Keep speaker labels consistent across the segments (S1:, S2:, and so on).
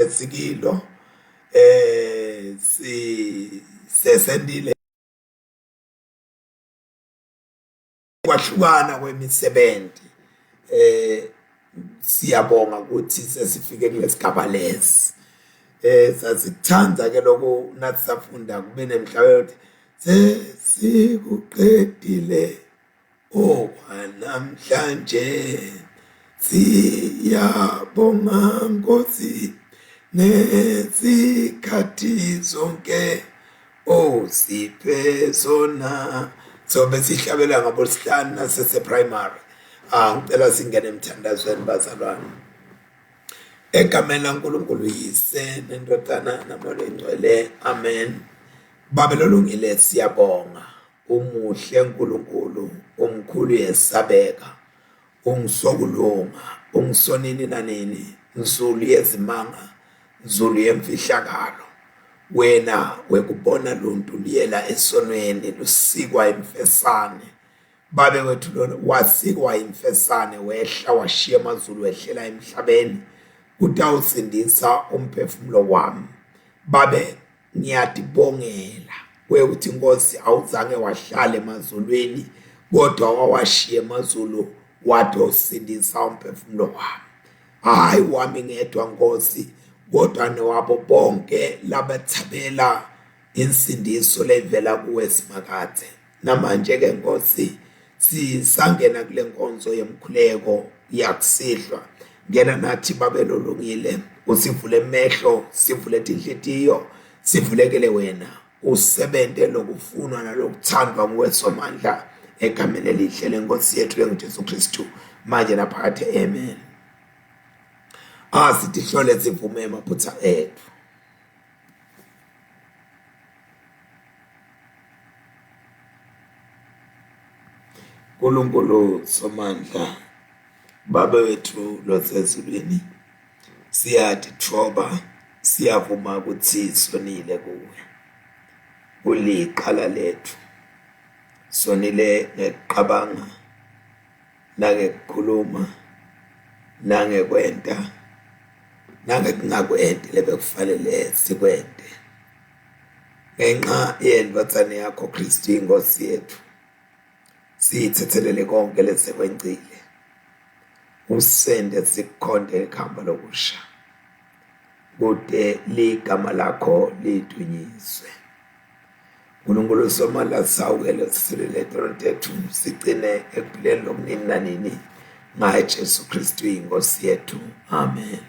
S1: esikilo sesendile kwahlukana kwemisebenzi siyabonga ukuthi sesifike kulesigaba lesi sasikuthanda ke lokho nathi safunda kube nemhlawumbe sesikuqedile namhlanje siyabonga Nkosi nezikhathi zonke siphe zona. So besihlabela ngaboLwesihlanu nasese primary. Ngicela singene emthandazweni bazalwane. Egameni laNkulunkulu yise nendodana namoya engcwele. Amen. Babelolungile siyabonga. Umuhle uNkulunkulu, umkhulu yesabeka, ungisokulunga, ungisonini nanini, nzulu yezimanga, nzulu yemfihlakalo. Wena wekubona luntu liyela esonweni lusikwa imfesane. Babe wethu lona wasikwa imfesane wehla washiya amazulu wehlela emhlabeni utawusindisa umphefumulo wami. Babe ngiyadibongela ukuthi Nkosi awuzange wahlala emazulwini kodwa wawashiya amazulu wathi usindisa umphefumulo wami. Hayi wami ngedwa Nkosi kodwa newabo bonke labathabela insindiso levela kuwe simakade. Namanje ke Nkosi sisangena kule nkonzo yemkhuleko yakusihlwa. Ngena nathi babelolungile usivule emehlo, sivule inhliziyo, sivulekele wena usebenze lokufunwa nalokuthandwa nguwesomandla egameni elihle leNkosi yethu lenguJesu Kristu manje naphakade. Amen. Sithi hlole sivume emaphutha ethu. Nkulunkulu somandla baba wethu losezulwini siyathi thoba siyavuma ukuthi sonile kuwe uliqhala lethu sonile ngeqabanga nangekukhuluma nangekwenta nangekungakwenti lebekufanele sikwente ngenxa yendodana yakho Kristu iNkosi yethu. Siyithethelele konke lesekwencile usende sikhonde ikhamba lokusha kude ligama lakho lidunyiswe. Nkulunkulu somandla sawukele sisilele ethu sigcine ekuphileni lokunini nanini ngaJesu Kristu iNkosi yethu. Amen.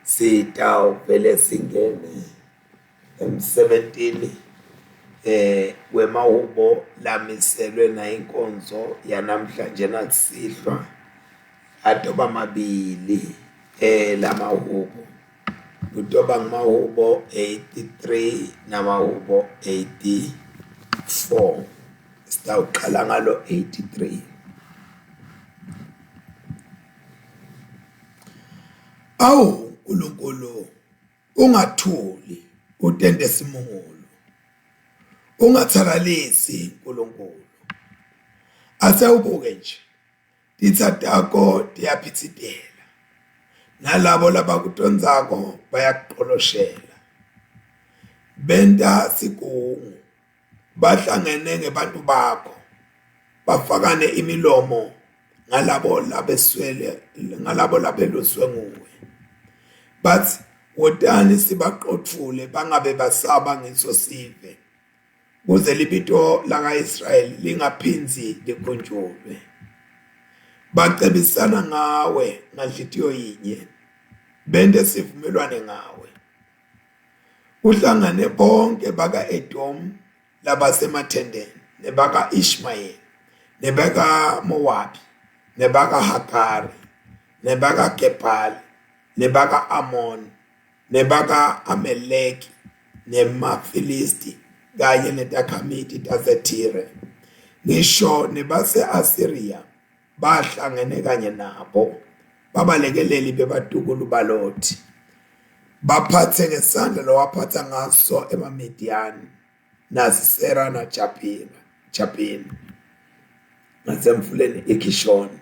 S1: Sitawuvele singene emsebentini wemahubo lamiselwe na inkonzo yanamhlanje nakusihlwa adoba mabili lamahubo udoba ngamahubo 83 namahubo 84. Sitawuqala ngalo 83. Awu uNkulunkulu ungathuli utende simungulu ungathalalisi uNkulunkulu asewubuke nje dithathako diyaphithidela nalabo labakutonzako bayakuqoloshela benda sigungu bahlangene ngebantu bakho bafakane imilomo ngalabo labeloswe nguwe bathi wotani sibaqothule bangabe basaba ngisosive kuze libito lakaIsrayeli lingaphinzi likhunjulwe. Bacebisana ngawe nganhlitiyo yinye bende sivumelwane ngawe uhlangane bonke baka Edom labasemathendeni nebaka Ishmael nebaka Mowabi nebaka Hagari nebaka Gebali nebaka Amon nebaka Amaleki nemafilisti kanye netakhamiti taseTire ngisho nebase Assyria bahlangene kanye nabo babalekeleli bebatukulu balothi baphathe ngesandla lowaphatha ngaso eMamidiani naSisera naJabin ngasemfuleni iKishoni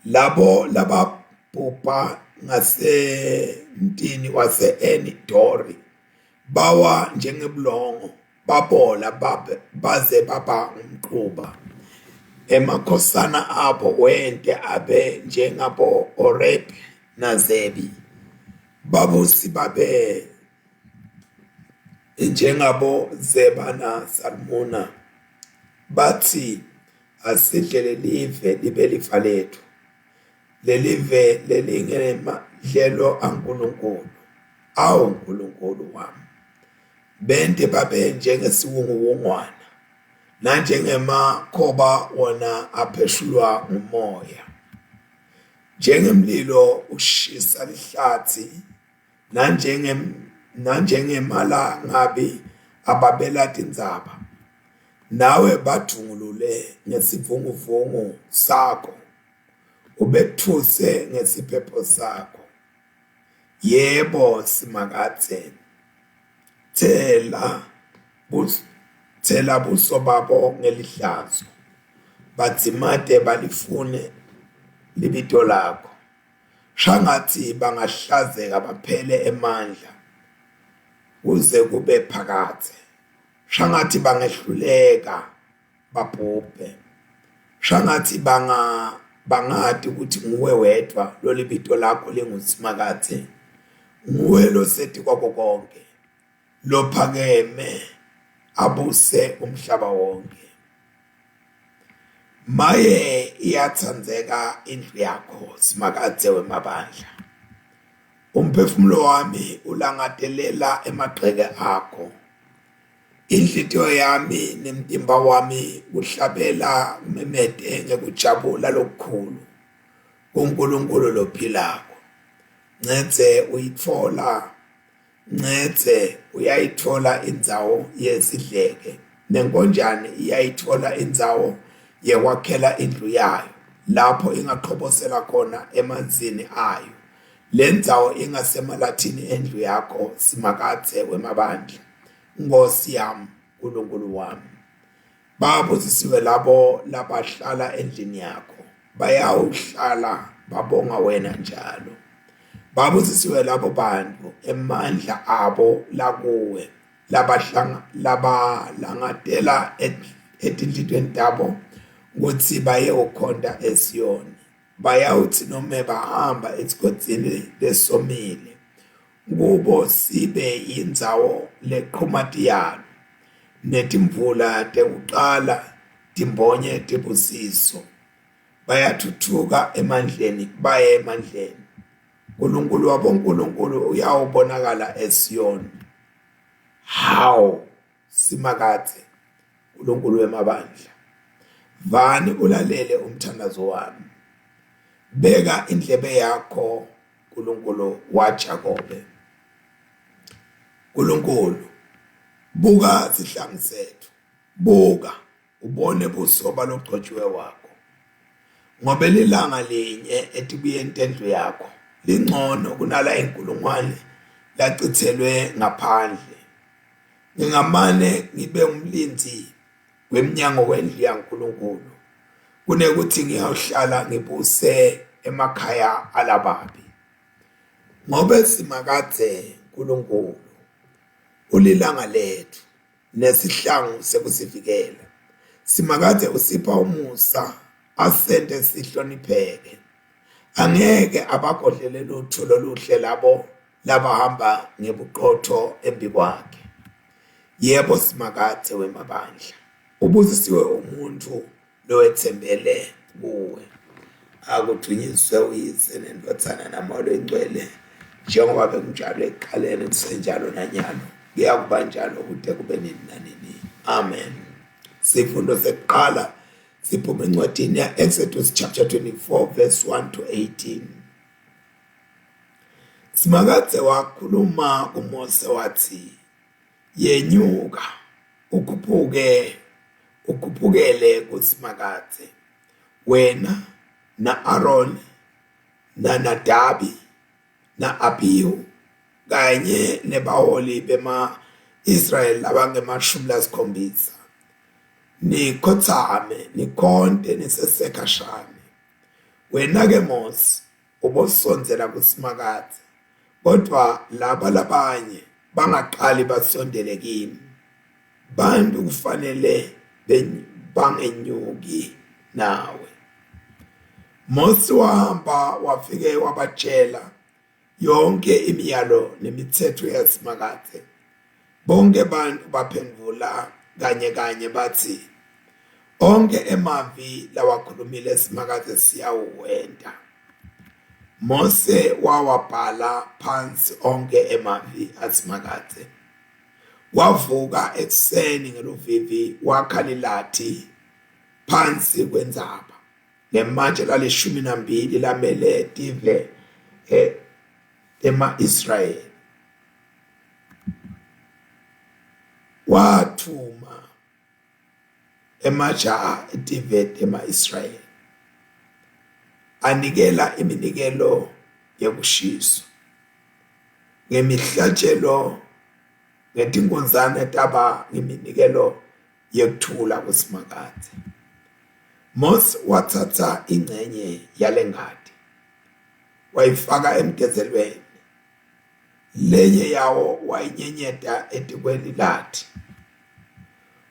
S1: labo lababhubha ngasentini wase-Eni Dori bawa njengebulongo babola baze baba umquba emakhosana abo wente abe njengabo Oreb naZebi babusi babe njengabo Zeba na Salmuna bathi asidle live libe lifa lethu lelive lelingemadlelo aNkulunkulu awu uNkulunkulu wami bente babe njengesiwungungwana nanjengemakhoba wona apheshulwa ngumoya njengemlilo ushisa lihlathi nanjengemalangakabi ababela tindzaba nawe badungulule ngesivunguvungu sakho ubethuse ngesiphepho sakho yebo simakathe thela buso babo ngelihlazo badzimate balifune libito lakho shangathi bangahlazeka baphele emandla kuze kube phakathe shangathi bangehluleka babhubhe shangathi bangati ukuthi nguwe wedwa lolibito lakho lingusimakathe nguwe losethi kwako konke lophakeme abuse umhlaba wonke maye iyatsandzeka indlu yakho simakathe wemabandla umphefumulo wami ulangadelela emagxeke akho inhlitiyo yami nemtimba wami kuhlabela umemede ngekujabula lokukhulu kuNkulunkulu lophilako ncetse uyayithola indzawo yesidleke nenkonjane iyayithola indzawo yekwakhela indlu yayo lapho ingaqhobosela khona emanzini ayo lendzawo ingasemalathini endlu yakho simakathe wemabandla Nkosi yami uNkulunkulu wami babusisiwe labo labahlala endlini yakho bayawuhlala babonga wena njalo babusisiwe labo bantu emandla abo lakuwe labalangatela etindlitweni tabo ukuthi baye ukhonda eSiyoni bayawuthi noma bahamba esigodini lesomile kubo sibe indzawo leqhumatiyano netimvula tekuqala timbonye tibusiso bayathuthuka emandleni baye emandleni uNkulunkulu wabo uNkulunkulu uyawubonakala eSiyoni how simakathe uNkulunkulu wemabandla vani ulalele umthandazo wami beka indlebe yakho uNkulunkulu waJakobe uNkulunkulu buka zihlangu zethu buka ubone busoba logcotshiwe wakho ngoba lilanga linye etibuyeni tendlu yakho lingcono kunala inkulungwane lachithelwe ngaphandle ngingamane ngibe umlinzi wemnyango wendlu yaNkulunkulu kunekuthi ngiyawuhlala ngibuse emakhaya alababi ngoba simakathe uNkulunkulu ulilanga lethu nesihlangu sekusivikela simakathe usipha umusa asente sihlonipheke angeke abagodlele lutho loluhle labo labahamba ngebuqotho embi kwakhe yebo simakathe wemabandla ubusisiwe umuntu lowethembele kuwe akugcinyiswe uyise nendothana namalo engcwele njengoba bekunjalo ekuqaleni kusenjalo nanyalo kuyakuba njalo kude kube nini nanini amen sifundo sekuqala siphuma encwadini ya-Exodus chapter 24 verse 1 to 18 simakathe wakhuluma kuMose wathi yenyuka ukhuphukele kusimakathe wena na Aaron na Nadabi na Abihu kanye nebaholi bema-Israyeli abangama-70 nikhothame nikhonte nisesekashane wena-ke Mose ubosondzela kusimakade kodwa laba labanye bangaqali basondele kimi bantu kufanele bangenyuki nawe. Mose wahamba wafike wabatshela yonke imiyalo nemithetho yasimakade. Bonke bantu baphendula kanye kanye bathi onke emavi lawakhulumile simakade siyawuwenta. Mose wawabhala phansi onke emavi asimakade. Wavuka ekuseni ngeluvivi wakhalilathi phansi kwendzaba ngematshe la12 lamele tive ema-Israyeli. Wathuma emajaha etive ema-Israyeli anikela iminikelo yokushiswa ngemihlatshelo ngetinkonzane taba ngeminikelo yekuthula kusimakade. Mose wathatha ingcenye yalengadi wayifaka emgezelweni, lenye yawo wayinyenyeta etikweni lathi.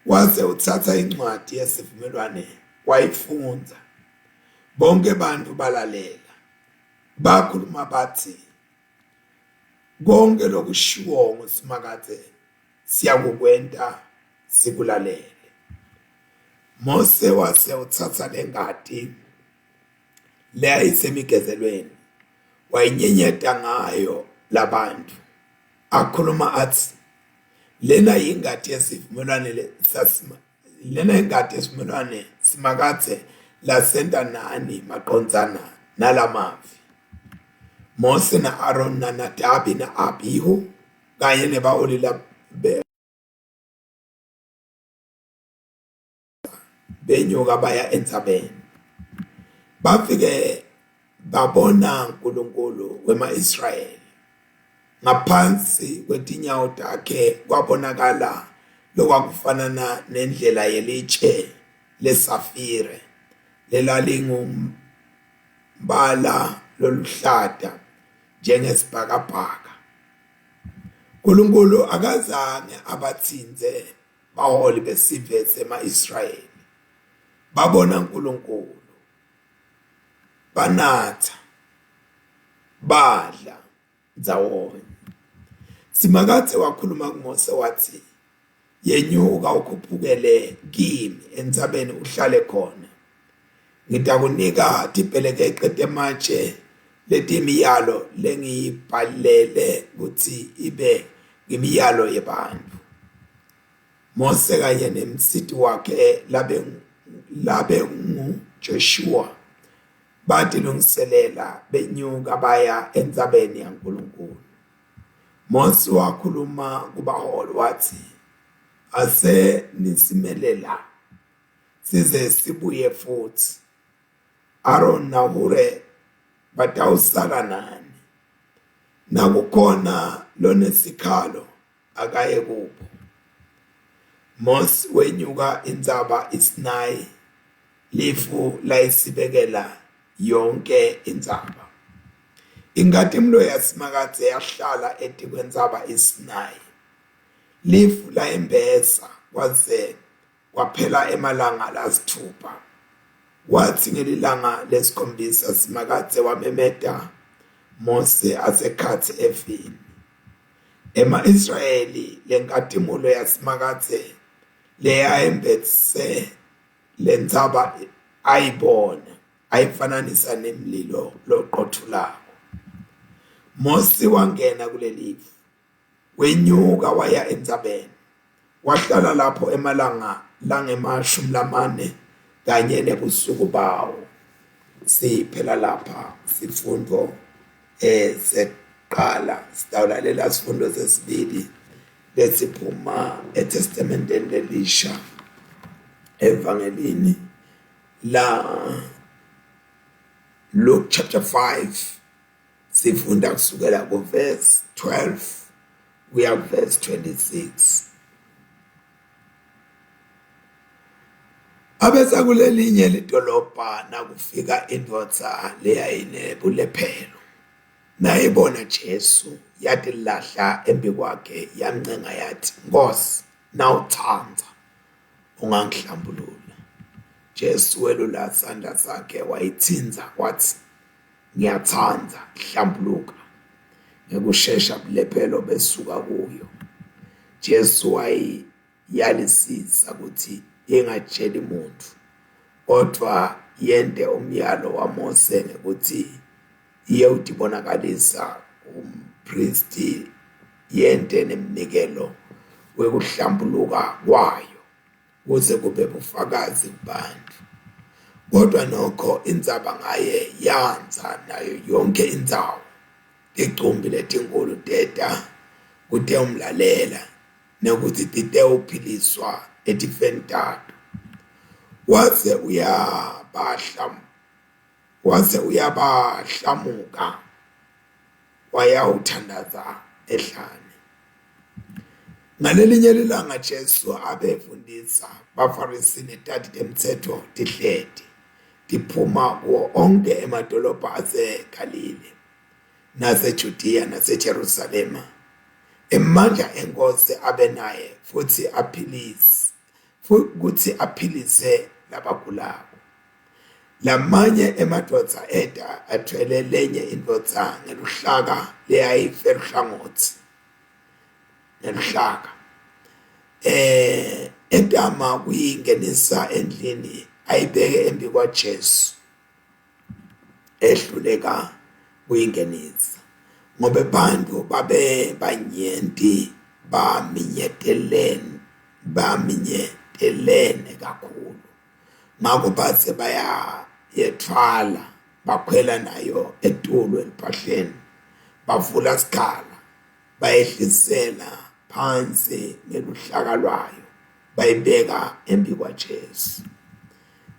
S1: Waze uthatha incwadi yesivumelwano wayifundza. Bonke bantu balalela bakhuluma bathi konke lokushiwo ngusimakade siyakukwenta sikulalele. Mose wase uthatha lengadi leyayisemigezelweni wayinyenyeta ngayo labantu akhuluma athi lena ingadi yesivumelwano simakade lasenta nani maqondzana nalamavi. Mose na Aaron na Nadabi na Abihu kanye nebaholi benyuka baya entsabeni. Bafike babona uNkulunkulu wema-Israyeli. Ngaphansi kwetinyawo takhe kwabonakala lokwakufanana nendlela yelitshe lesafire lelalingumbala loluhlata njengesibhakabhaka. uNkulunkulu akazange abathinze baholi besive sema-Israyeli. Babona uNkulunkulu, banatha, badla ndawonye. Simakade wakhuluma kuMose wathi yenyuka ukhuphukele kimi entsabeni uhlale khona. Ngitakunika tipelekeqe tematshe letimiyalo lengiyibhalele kuthi ibe ngimiyalo yebantu. Mose kanye nemsiti wakhe labe nguJoshua batilungiselela benyuka baya entsabeni yaNkulunkulu. Mose wakhuluma kubaholi wathi ase nisimelela size sibuye futhi. Aaron na Hur batawusala nani, nakukhona lonesikhalo akaye kubo. Mose wenyuka indzaba iSinayi, lifu layisibekela yonke indzaba. Ingatimlo yasimakade yahlala etikwendzaba iSinayi. Lifu layembesa kwaze kwaphela emalanga lasithupha. Wathi ngelilanga lesikhombisa simakade wamemeta Mose asekhathi efini. Ema-Israyeli lenkatimulo yasimakade leyayembese lendzaba ayibona ayifananisa nemlilo loqothulako. Mose wangena kulelifu wenyuka waya entsabeni wahlala lapho emalanga langema-40 kanye nebusuku bawo. Siphela lapha sifundo seqala sitawulalela sifundo sesibili lesiphuma eTestamenteni Elisha evangelini la Luke chapter 5 sifunda kusukela ku verse 12 kuya verse 26. abesa kulelinye lidolobha nakufika indoda leyayinebulephelo nayibona Jesu yathi lahla embi kwakhe yamncenga yathi Nkosi nawuthanda ungangihlambulula. Jesu welula isandla sakhe wayithinza wathi ngiyathanda hlambuluka. Ngekushesha bulephelo besuka kuyo. Jesu wayiyalisisa ukuthi engatsheli muntu kodwa yende umyalo waMose ukuthi iyewudibonakalisa umpristi yende nemnikelo wekuhlambuluka kwayo kuze kube bufakazi kubantu. Kodwa nokho indzaba ngaye yanza nayo yonke indzawo. Icumbi letinkulu teta kute umlalela nekuthi tite uphiliswa etifeni tato. Waze uyabahlamuka wayawuthandaza ehlane. Ngalelinye ilanga Jesu abefundisa baFarisi netati temthetho tihleti tiphuma kuwo onke emadolobha aseGalile naseJudiya naseJerusalema. Emandla enkosi abenaye futhi aphilise labagulayo. Lamanye emadoda eda athwele lenye indoda ngeluhlaka leyayifeluhlangothi ngeluhlaka. Entama kuyingenisa endlini ayibeke embi kwaJesu ehluleka kuyingenisa ngoba abantu babe banyenti baminyetelene kakhulu. Ngakho bathe bayayethwala bakhwela nayo etulo eliphahleni bavula sikhala bayehlisela phansi ngeluhlaka lwayo bayibeka embi kwaJesu.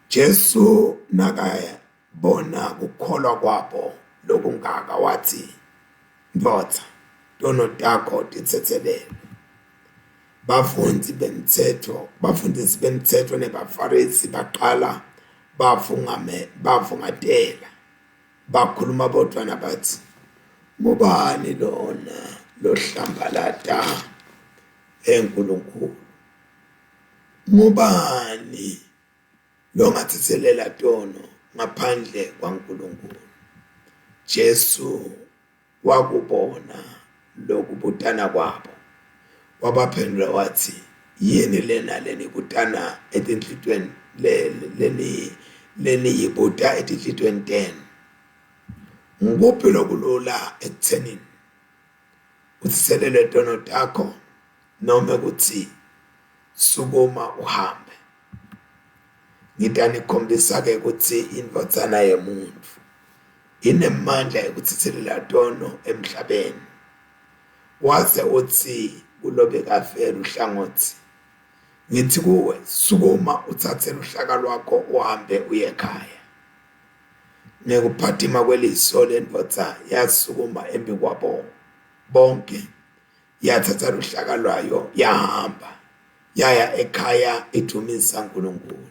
S1: Jesu nakayabona ukukholwa kwabo lokungaka wathi ndoda tono takho titsethelele. Bafundisi bemthetho nebaFarisi baqala bafungatela bakhuluma bodwana bathi ngubani lona lohlambalata eNkulunkulu? Ngubani longathethelela tono ngaphandle kwaNkulunkulu? Jesu wakubona lokubutana kwabo wabaphendula wathi yini lena lenibutana etinhlitweni leniyibuta etinhlitweni 10? Nguphi lokulula ekuthenini uthelele tono takho noma ukuthi sukuma uhambe? Ngidanikhombisa ke ukuthi indodzana yemuntu inemandla ekuthethelela tono emhlabeni. Waze uthi kulobe kafela uhlangothi ngithi kuwe sukuma uthathe uhlaka lwakho uhambe uye ekhaya. Nekuphathima kweliso lendvodza yasukuma embi kwabo bonke yathatha uhlaka lwayo yahamba yaya ekhaya idumisa uNkulunkulu.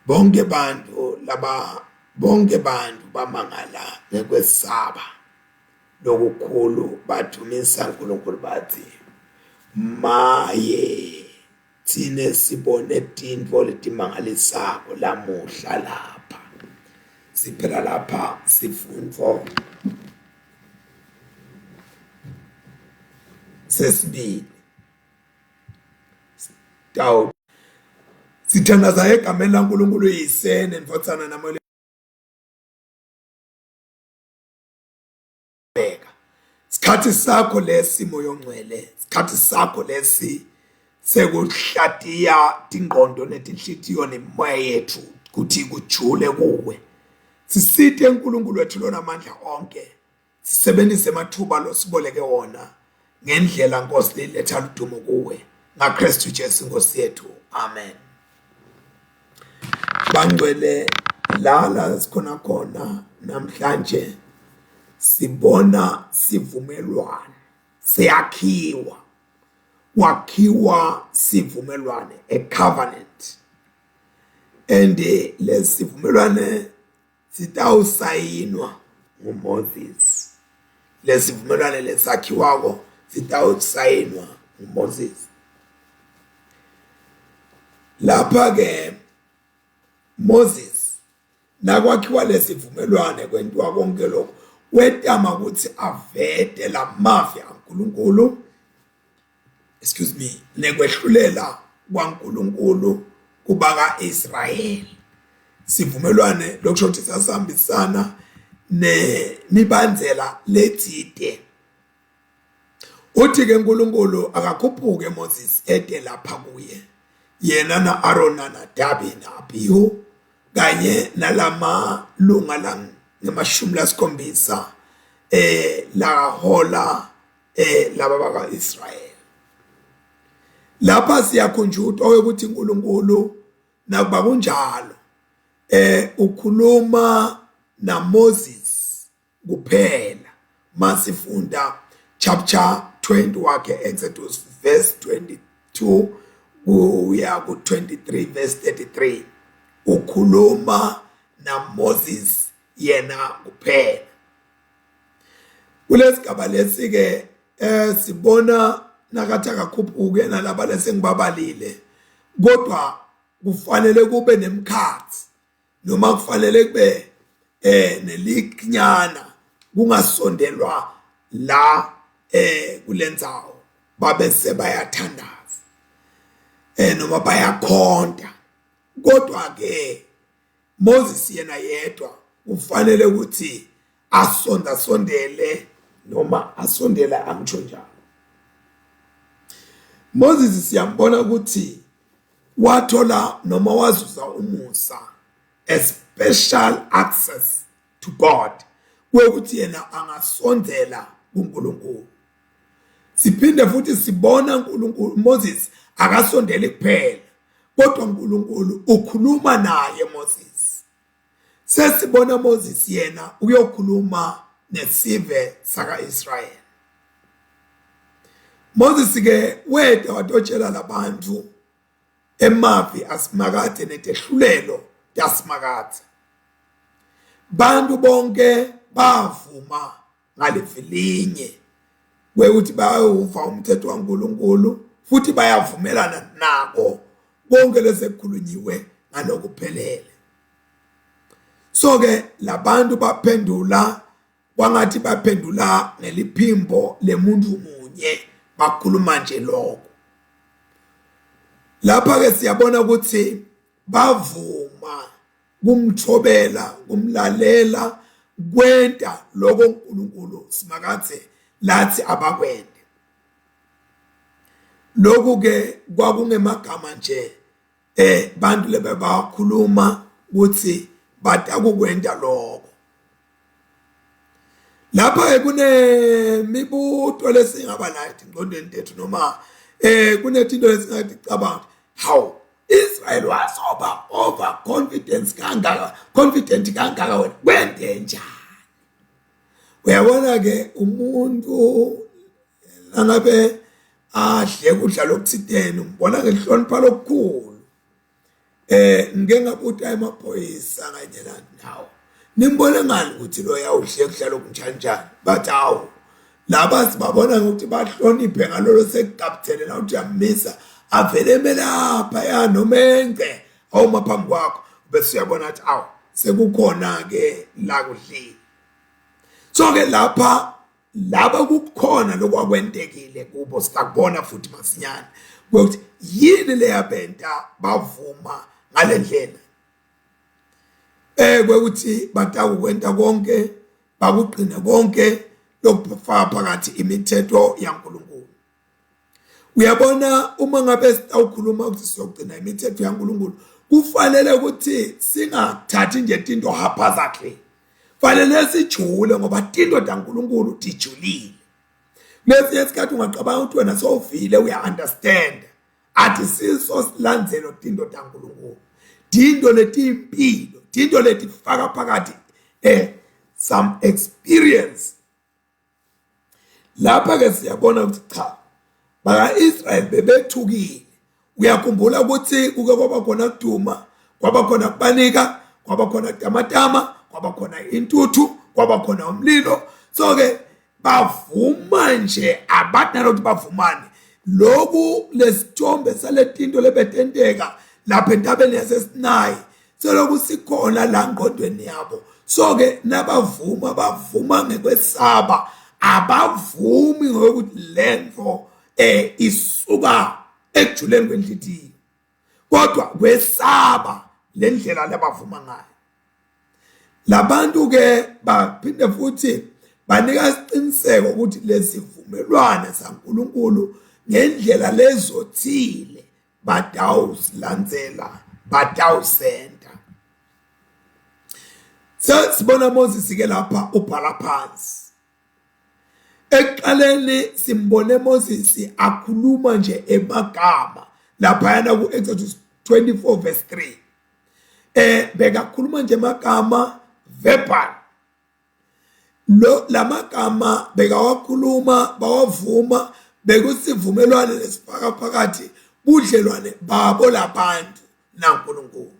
S1: Bonke bantu bamangala ngekwesaba lokukhulu badumisa uNkulunkulu bathi maye thine sibone tintfo letimangalisako lamuhla lapha. Siphela lapha sifundvo sesibili. Sithandaza egameni laNkulunkulu yisene ndodzana namole sikhathi sakho lesi moyo ongcwele, sikhathi sakho lesi sekuhlatiya tingqondo netinhlitiyo nemoya yethu kuthi kujule kuwe. Sisithe uNkulunkulu wethu lona amandla onke sisebenzise amathuba losiboleke wona ngendlela Nkosi liletha ludumo kuwe ngaKristu Jesu Nkosi yethu. Amen. Bangcwele lala sikhona khona namhlanje sibona sivumelwano wakhiwa sivumelwane, a covenant. and lesivumelwane sitawusayinwa nguMoses. Lesivumelwane lesakhiwako sitawusayinwa nguMoses. Lapha ke Moses nakwakhiwa lesivumelwane kwentiwa konke lokho wetama ukuthi avete la mafi kaNkulunkulu, excuse me, nekwehlulela kwaNkulunkulu kuba kaIsrayeli. Sivumelwane lokusho ukuthi sasihambisana nemibandzela lethide. Uthi ke uNkulunkulu akakhuphuke Moses ede lapha kuye, yena na Aaron naNadabi naAbihu kanye nalamalunga la nge-70 la hola laba baka-Israyeli. Lapha siyakhunjutwa ukuthi uNkulunkulu nakuba kunjalo ukhuluma na Moses kuphela. Masifunda chapter 20 wakhe Exodus verse 22 kuya ku 23 verse 33 ukhuluma na Moses yena kuphela. Kulesigaba lesi ke sibona nakathi akakhuphuke nalaba lesengibabalile, kodwa kufanele kube nemkhathi noma kufanele kube neliknyana kungasondelwa la kulendzawo babe sebayathandaza noma bayakhonta. Kodwa ke Moses yena yedwa kufanele ukuthi sondele noma asondela angisho njalo. Moses siyambona ukuthi wathola noma wazuza umusa, a special access to God, ukuthi yena angasondela kuNkulunkulu. Siphinde futhi sibona uNkulunkulu Moses akasondele kuphela, kodwa uNkulunkulu ukhuluma naye Moses. Sesibona Moses yena uyokhuluma nesive saka-Israyeli. Moses ke weda watotshela labantu emavi asimakade netehlulelo yasimakade. Bantu bonke bavuma ngalevilinye kwekuthi bayawuva umthetho kaNkulunkulu futhi bayavumelana nako konke lesekukhulunyiwe ngalokuphelele. So ke labantu baphendula kwangathi baphendula ngeliphimbo lemuntu munye, bakhuluma nje lokho. Lapha ke siyabona ukuthi bavuma kumthobela, kumlalela, kwenta lokho uNkulunkulu simakade lathi abakwende. Lokhu ke kwakungemagama nje bantu lebe bakhuluma ukuthi batakukwenda lokho. Lapha kunemibuto lesingaba nayo ingqondweni tethu noma kunezinto lesingathi cabanga, how Israel was overconfident kangaka wena wende njani? Uyabona ke umuntu angabe adle kudla lokuthideni umbona ngehlonipha lokukhulu. Ngeke ngabuta emaphoyisa kanye nawo, nimbone ngani ukuthi lo yawudle kudla lokunjanjani? But awu laba sibabona ukuthi bahloniphe ngalolo sekugapthele na uthi uyamisa avele melapha ya nomenge awuma phambi kwakho bese uyabona ukuthi awu sekukhona ke la kudlile. So ke lapha laba kukhona lokwakwentekile kubo sikubona futhi masinyane ukuthi yini le yabenta bavuma ngalendlela kwekuthi batakukwenta konke bakugcina konke lokufaka phakathi imithetho yaNkulunkulu. Uyabona uma ngabe sitawukhuluma ukuthi siyogcina imithetho yaNkulunkulu kufanele ukuthi singathathi nje into haphazardly. Fanele sijule ngoba into yaNkulunkulu tijulile. Lethi esikhathi ungaqabanga ukuthi wena sowuvile uya understand athi siso silandzelo into yaNkulunkulu. Into letimpilo, into letifaka phakathi some experience. Lapha ke siyabona ukuthi cha baka Israel bebethukile. Uyakhumbula ukuthi kuke kwaba khona kuduma kwaba khona kubanika, kwaba khona tamatama, kwaba khona intuthu, kwaba khona umlilo. So ke bavuma nje, abathi nalokuthi bavumane. Lokhu lesithombe saletinto lebetenteka lapha entabeni yaseSinayi selokhu sikhona la ngqondweni yabo. So ke nabavuma bavuma ngekwesaba, abavumi ngokuthi lento isuka ekujuleni kwenhliziyo, kodwa kwesaba lendlela lebavuma ngayo. Labantu ke baphinde futhi banika isiqiniseko ukuthi lesivumelwane saNkulunkulu ngendlela lezothile badawusilandzela, badawusenda. Sibona Moses ke lapha ubhala phansi. Ekuqaleni simbone Moses akhuluma nje emagama lapha yana ku Exodus 24 verse 3. Bekakhuluma nje emagama verbal. Lamagama bekawakhuluma bawavuma, bekusivumelwane lesifaka phakathi budlelwane babo labantu naNkulunkulu.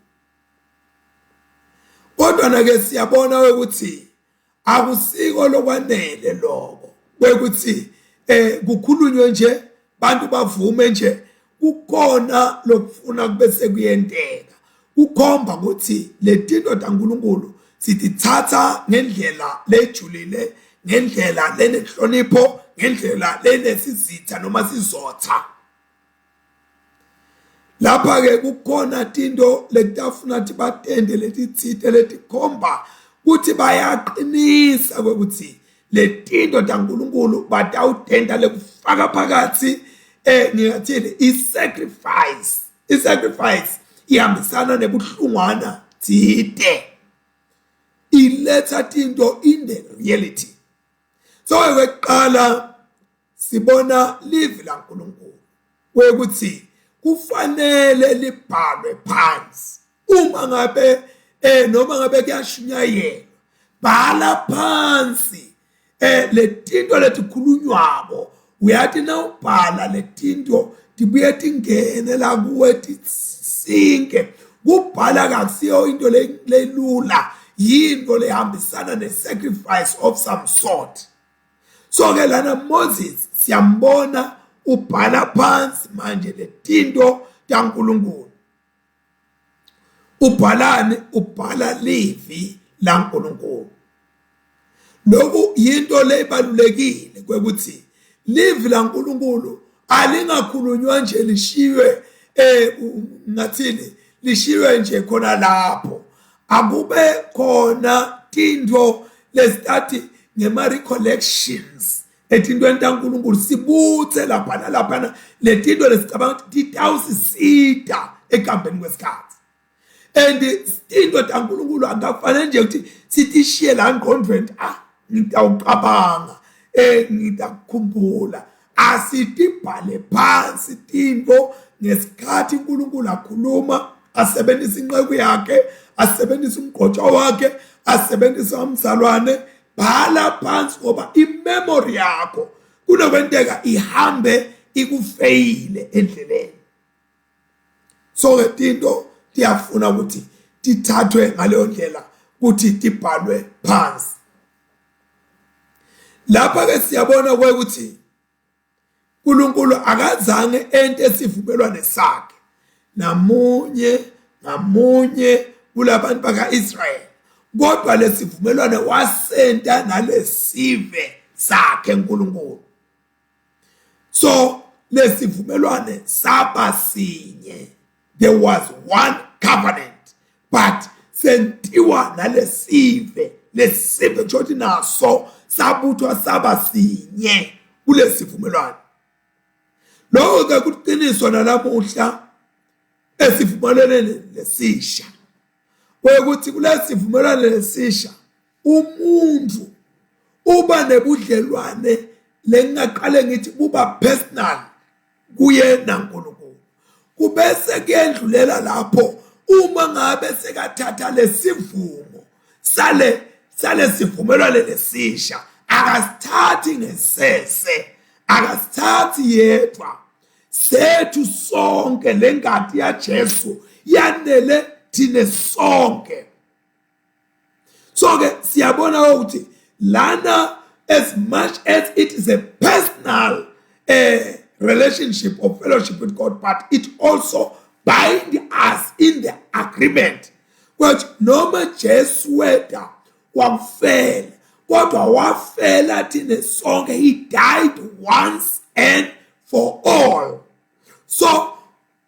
S1: Kodwa nake siyabona ukuthi akusiko lokwanele lokho, kwekuthi kukhulunywe nje bantu bavume nje. Kukhona lokufuna kube sekuyenteka, kukhomba ukuthi letinto taNkulunkulu sitithatha ngendlela lejulile, ngendlela lenenhlonipho, ngendlela lenesizitha noma sizotha. Lapha ke kukhona tinto letafuna ukuthi batende letitsite letikhomba ukuthi bayaqinisa ukuthi letinto taNkulunkulu batawutenda lekufaka phakathi ngingathini i-sacrifice ihambisana nebuhlungwana tsite, iletha tinto in the reality. So kwekuqala sibona livi laNkulunkulu kwekuthi kufanele libhalwe phansi. Uma ngabe noma ngabe kuyashunyayelwa, bhala phansi letinto letikhulunywako. Uyathi na ubhala letinto tibuye tingene la kuwe tisinke. Kubhala kakusiyo into lelula, yinto lehambisana ne-sacrifice of some sort. So ke lana Moses siyambona ubhala phansi manje letinto taNkulunkulu. Ubhalani? Ubhala livi laNkulunkulu. Lokhu yinto lebalulekile kwekuthi livi laNkulunkulu alingakhulunywa nje lishiwe ngathini lishiwe nje khona lapho. Akube khona tinto lesithathi ngema recollections etintweni taNkulunkulu, sibuthe lapha nalaphana letinto lesicabanga ukuthi titawusisita ekuhambeni kwesikhathi. And tinto taNkulunkulu angafanele nje ukuthi sitishiye la ngqondweni, ngitawucabanga ngidakukhumbula. Asitibhale phansi tinto ngesikhathi uNkulunkulu akhuluma, asebenzisa inqeku yakhe, asebenzisa umgqotsho wakhe, asebenzisa umzalwane. Bhala phansi ngoba imemory yakho kunokwenteka ihambe ikufeyile endleleni. So ke tinto tiyafuna ukuthi tithathwe ngaleyo ndlela ukuthi tibhalwe phansi. Lapha ke siyabona ukuthi uNkulunkulu akazange ente sivumelwane sakhe ngamunye kulabantu bakaIsrayeli, kodwa lesivumelwane wasenta nalesive sakhe uNkulunkulu. So lesivumelwane saba sinye, there was one covenant, but sentiwa nalesive, lesive njothi naso sabuthwa saba sinye kulesivumelwane. Lokho ke kuqiniswa nalamuhla esivumelane lesisha, ukuthi kulesivumelane lesisha umuntu uba nebudlelwane lengaqale ngithi buba personal kuye naNkulunkulu. Kubese kuyendlulela lapho uma ngabe sekathatha lesivumo sale sivumelwane lesisha, akasithathi ngesese, akasithathi yedwa, sethu sonke lengadi yaJesu yanele thine sonke. So ke siyabona ukuthi lana, as much as it is a personal relationship or fellowship with God, but it also binds us in the agreement which noma Jesu weda wafela kodwa wafela thine sonke. He died once and for all. So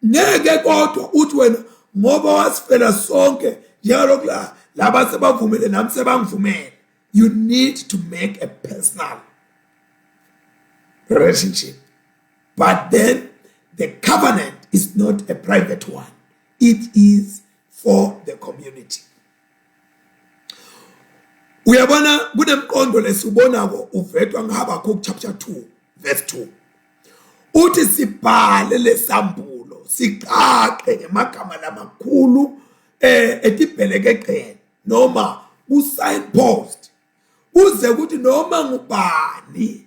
S1: ngeke kodwa uthi wena ngoba wasifela sonke njengalokhu laba sebavumile nami sebangivumela. You need to make a personal relationship. But then the covenant is not a private one. It is for the community. Uyabona kunemqondo lesibonako uvedwa ngHabakuk chapter 2 verse 2. Uthi sibhale lesambulo siqaqe ngemagama lamakhulu etibhelekeqene noma ku signpost uze ukuthi noma ngubani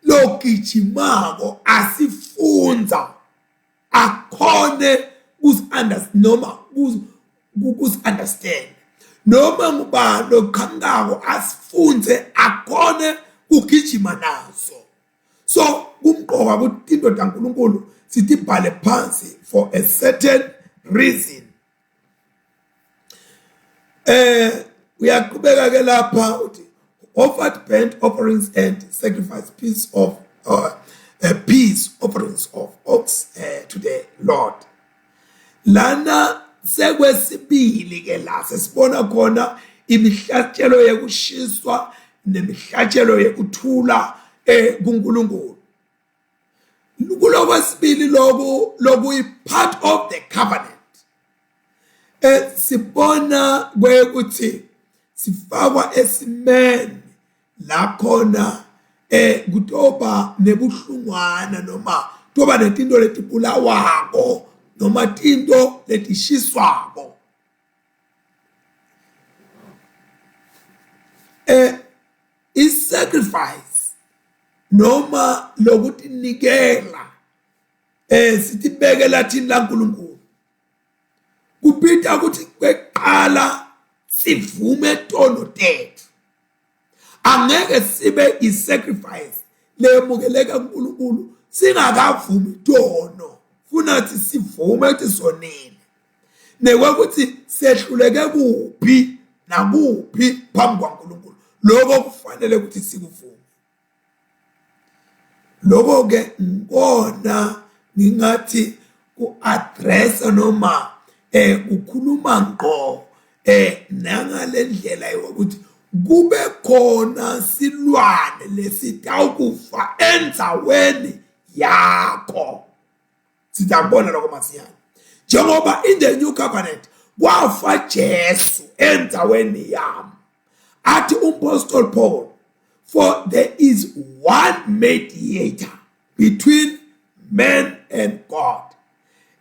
S1: logijimako asifunza akhone understand noma ngubani lokhangako asifunze akhone ukugijima naso. So kumqoka ukuthi indoda kaNkulunkulu sithi bhale phansi for a certain reason. Uyaqhubeka ke lapha uthi offered burnt offerings and sacrifice peace offerings of ox to the Lord. Lana sekwesibili ke la sesibona khona imihlatshelo yekushiswa nemihlatshelo yekuthula kuNkulunkulu. Kulokwesibili loku part of the covenant. Sibona kwekuthi sifakwa esimeni la khona kutoba nebuhlungwana noma toba netinto letibulawako noma tinto letishiswako. Is sacrifice noma lokuthi nikela sitibekela thina laNkulunkulu kupita ukuthi kweqala sivume tono tethu. Angeke sibe isacrifice lemukeleka kuNkulunkulu singakavumi tono funathi sivume ukuthi sonile nekwakuthi sehluleke kuphi nakuphi phambi kwaNkulunkulu lokho kufanele ukuthi sikuvume. Lokho ke ngona ngingathi ku address noma ukhuluma ngqo nangale ndlela yokuthi kube khona silwane lesitawukufa endzaweni yakho. Sitabona lokho masiyana njengoba in the new covenant kwafa Jesu endzaweni yami. Athi uMapostle Paul, for there is one mediator between man and God,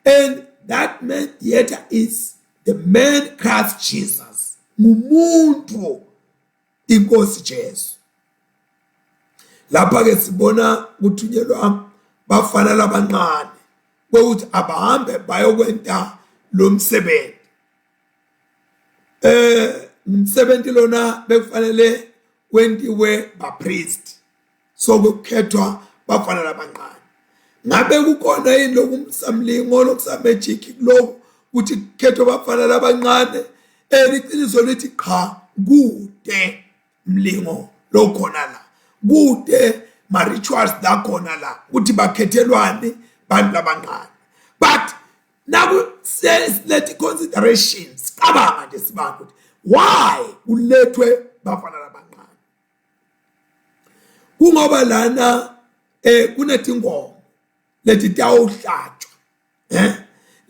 S1: and that mediator is the man Christ Jesus. Mumuntu inkosi Jesu. Lapha ke sibona kuthunyelwa bafana labancane ukuthi abahambe bayokwenta lo msebenzi. Umsebenzi lona bekufanele wentiwe ba priest. So kukhethwa bafana labancane. Ngabe kukhona yini lokumsamlingo lokusamajiki lo ukuthi kukhethwa bafana labancane eliqiniso lithi qha kude mlingo lokhona la kude ma rituals la khona la ukuthi bakhethelwane bantu labancane. But now says let considerations cabanga nje sibanga ukuthi why ulethwe bafana labancane. Kungoba lana kunetingoma leti tawuhlatshwa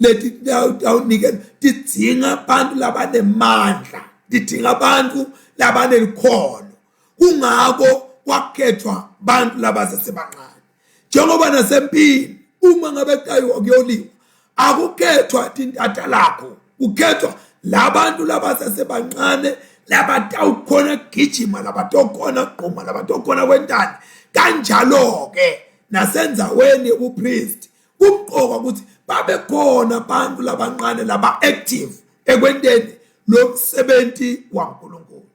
S1: leti tawunikela tidinga abantu labanemandla, tidinga abantu labanelikhono. Kungako kwakhethwa abantu labasesebancane. Njengoba nasempini uma ngabe qayiwa kuyoliwa akukhethwa tintata lakho, kukhethwa labantu labasesebancane labatawukhona gijima, labatawukhona qhuma, labatawukhona kwentana. Kanjalo ke nasenzaweni yobupriest kumqoka ukuthi babe khona abantu labancane laba active ekwenteni lo msebenzi waNkulunkulu.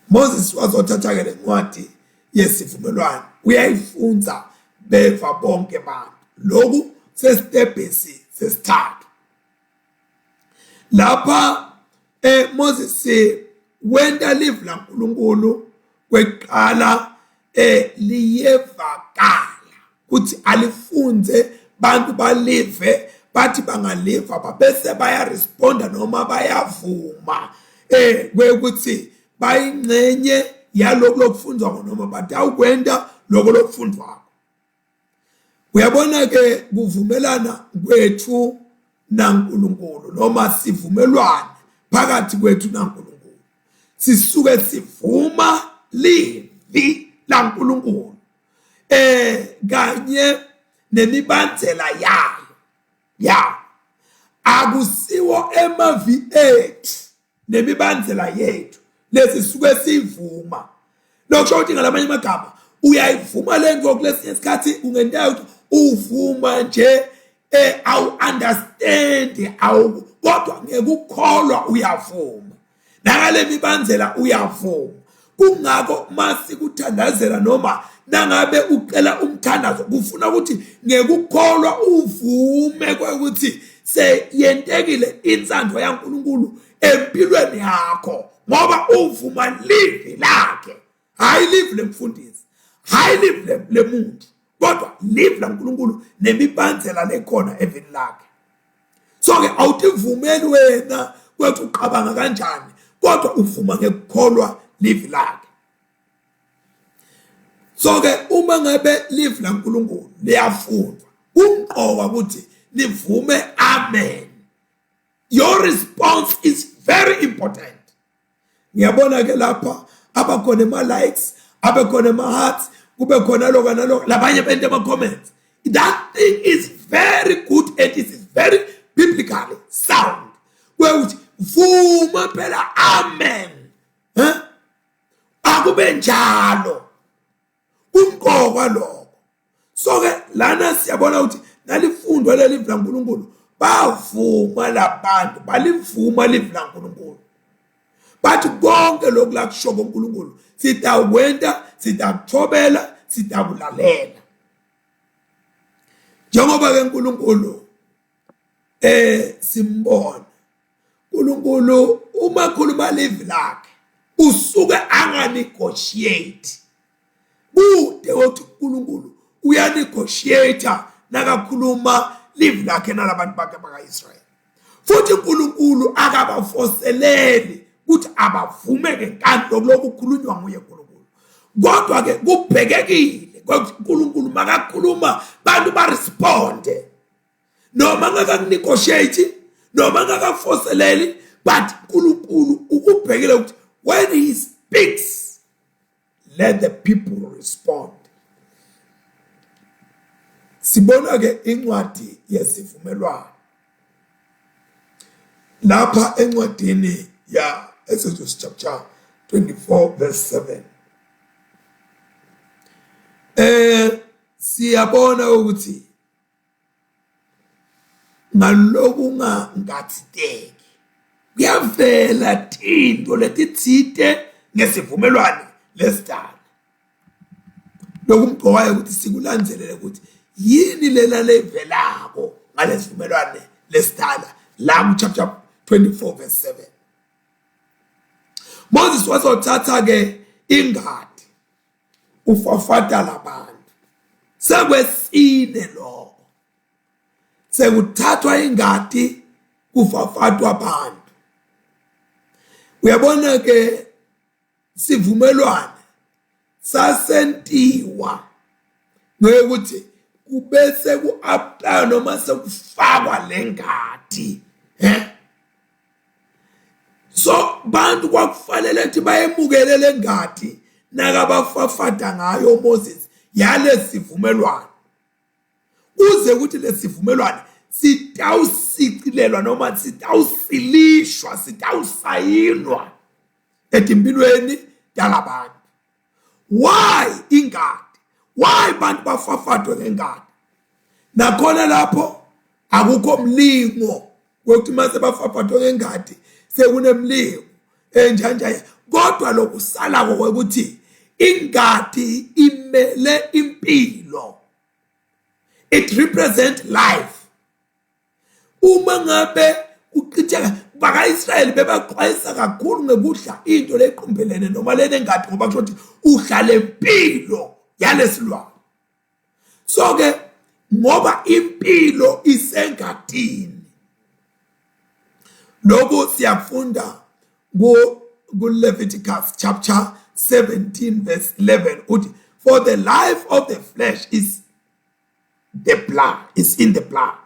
S1: Moses wazothatha ke lencwadi yesivumelwano uyayifunza beva bonke abantu. Lokhu sesitebhesi sesithathu. Lapha Moses wenda live laNkulunkulu kweqala liyevakala kuthi alifunze bantu balive bathi bangaliva bese baya responda noma bayavuma kwekuthi bayingcenye yaloko lokufunzwa noma bathi awukwenda lokho lokufundwa. Uyabona ke kuvumelana kwethu naNkulunkulu noma sivumelwana phakathi kwethu naNkulunkulu. Sisuke sivuma livi laNkulunkulu kanye nemibandzela yayo akusiwo emavi ethu nemibandzela yethu lesisuke sivuma. Lokusho ukuthi ngalamanye amagama uyayivuma lento kulesinye isikhathi ungenta ukuthi uvuma nje awu understand awu kodwa ngekukholwa uyavuma nangale mibandzela uyavuma. Kungakho masi kuthandazela noma nangabe ucela umthandazo kufuna ukuthi ngekukholwa uvume ukuthi seyentekile insandvo yaNkulunkulu empilweni yakho ngoba uvuma livi lakhe, hayi livi lemfundisi, hayi livi lemuntu, kodwa livi laNkulunkulu nemibandzela lekhona evini lakhe. So ke awutivumeli wena kwethu uqabanga kanjani kodwa uvuma ngekukholwa livi lakhe. So ke uma ngabe livi laNkulunkulu liyafundwa kumqoka ukuthi livume amen. Your response is very important. Ngiyabona ke lapha abakhona ema likes, abakhona ema hearts, kube khona lokho nalokho labanye bente ama comments. That thing is very good and it is very biblically sound. Kwekuthi vuma phela amen. Akube njalo. Kumqoka lokho. So ke lana siyabona ukuthi nalifundwa leli livi laNkulunkulu bavuma labantu balivuma livi laNkulunkulu. Bathi konke lokhu la kusho koNkulunkulu sitawenta, sitakuthobela, sitakulalela. Njengoba ke uNkulunkulu simbona uNkulunkulu uma khuluma livi lakhe usuke anganegotiate. Bude othi uNkulunkulu uyanegotiate nakakhuluma livi lakhe nalabantu bakhe bakaIsrael. Futhi uNkulunkulu akabafoseleli ukuthi abavume ngenkanto lokhu kukhulunywa nguye uNkulunkulu. Kodwa ke kubhekekile ukuthi uNkulunkulu makakhuluma bantu baresponde. Noma ngakanegotiate, noma ngakafoseleli, but uNkulunkulu ukubhekile ukuthi when he speaks, let the people respond. Sibona ke incwadi yesivumelwano lapha encwadini ya Exodus chapter 24 verse 7. Siyabona ukuthi ngalokhu ngathiteki kuyavela tinto letitsite ngesivumelwano lesitala. Lokumqokayo ukuthi sikulandzelele ukuthi yini lela levelako ngalesivumelwano lesitala la chapter 24 verse 7. Moses wazothatha ke ingadi ufafata labantu. Sekwesine lokho. Sekuthathwa ingadi kufafatwa abantu. Uyabona ke sivumelwano sasentiwa ngokuthi kubese ku-apply noma sekufakwa lengadi. So bantu kwakufanele ukuthi bayemukele lengadi nakabafafata ngayo Moses yale sivumelwano. Uze ukuthi lesivumelwano sitawusichilelwa noma sitawusilishwa, sitawusayinwa etimpilweni yalabantu. Why ingadi? Why bantu bafafatwe ngengadi? Nakhona lapho akukho mlingo wokuthi mase bafaphathwa ngengadi sekunemlilo enjanja kodwa lokusala ukuthi ingadi imele impilo. It represent life. Uma ngabe uqitheka baka-Israyeli bebaxwayisa kakhulu ngekudla into leqhumbelene noma lenengadi ngoba kusho ukuthi uhlala impilo yalesilwane. So ke ngoba impilo isengadini, lokho siyafunda ku-Leviticus chapter 17 verse 11 uthi, for the life of the flesh is the blood, is in the blood.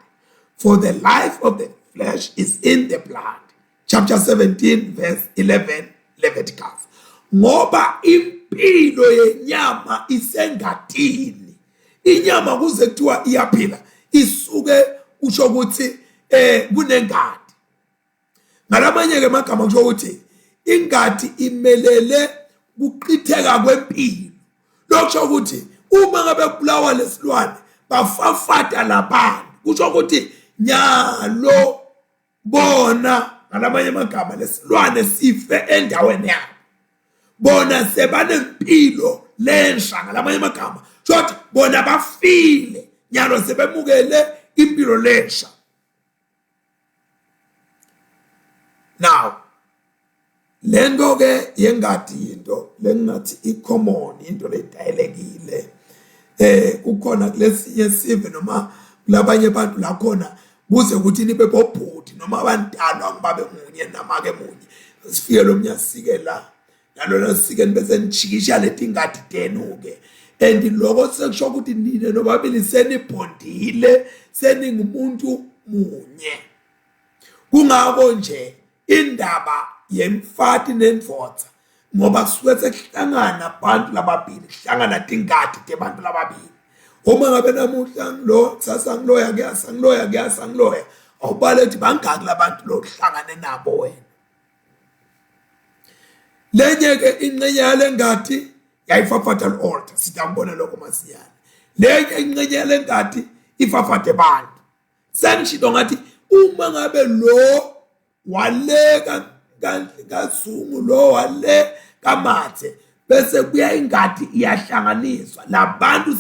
S1: For the life of the flesh is in the blood. Chapter 17 verse 11 Leviticus. Ngoba impilo yenyama isengadini. Inyama kuze kuthiwa iyaphila isuke usho ukuthi kunengadi. Ngalamanye ke amagama kusho ukuthi ingadi imelele kuqitheka kwempilo. Lokusho ukuthi uma ngabe kubulawa lesilwane bafafata labantu, kusho ukuthi nyalo bona ngalamanye amagama lesilwane sife endaweni yabo, bona sebanempilo lensha ngalamanye amagama shothi bona bafile nyalo sebemukele impilo lensha. Now lento ke yengadi into lengathi icommon, into ledayelekile kukhona kulesinye sive noma kulabanye abantu la khona kuze ukuthi nibe bobhuti noma abantwana ngibabe munye namake munye sifike lo mnyasike la nalona sike bese nijikisha leti ngadi tenuke, and lokho sekusho ukuthi nine nobabili senibhondile seningumuntu munye. Kungako nje indaba yemfati nenfotha ngoba kusuke sekuhlangana abantu lababili, kuhlangana tingadi tebantu lababili. Uma ngabe namuhla ngilo kusasa ngiloya kuyasa ngiloya kuyasa ngiloya, awubale ukuthi bangaki labantu lo kuhlangane nabo wena. Lenye ke ingcenye yale ngadi yayifafatha altar, sitambona lokho masiyana. Lenye ingcenye yale ngadi ifafate abantu. Sengisho ngathi uma ngabe lo waleka kaZungu lo wale kaMathe bese kuya ingadi iyahlanganiswa labantu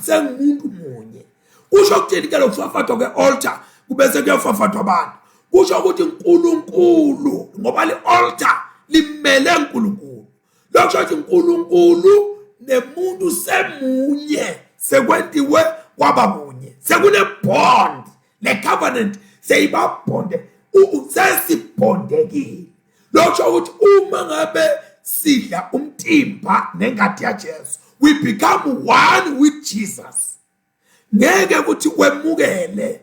S1: sengumuntu munye. Kusho ukuthini ke lokufafathwa kwe-altar kubese kuyafafathwa abantu? Kusho ukuthi uNkulunkulu ngoba le-altar limele uNkulunkulu. Lokusho ukuthi uNkulunkulu nemuntu semunye, sekwentiwe kwaba munye, sekune bond, le covenant seyibabonde, sesibondekile. Lokusho ukuthi uma ngabe sidla umtimba nengadi yaJesu, we become one with Jesus. Ngeke ukuthi wemukele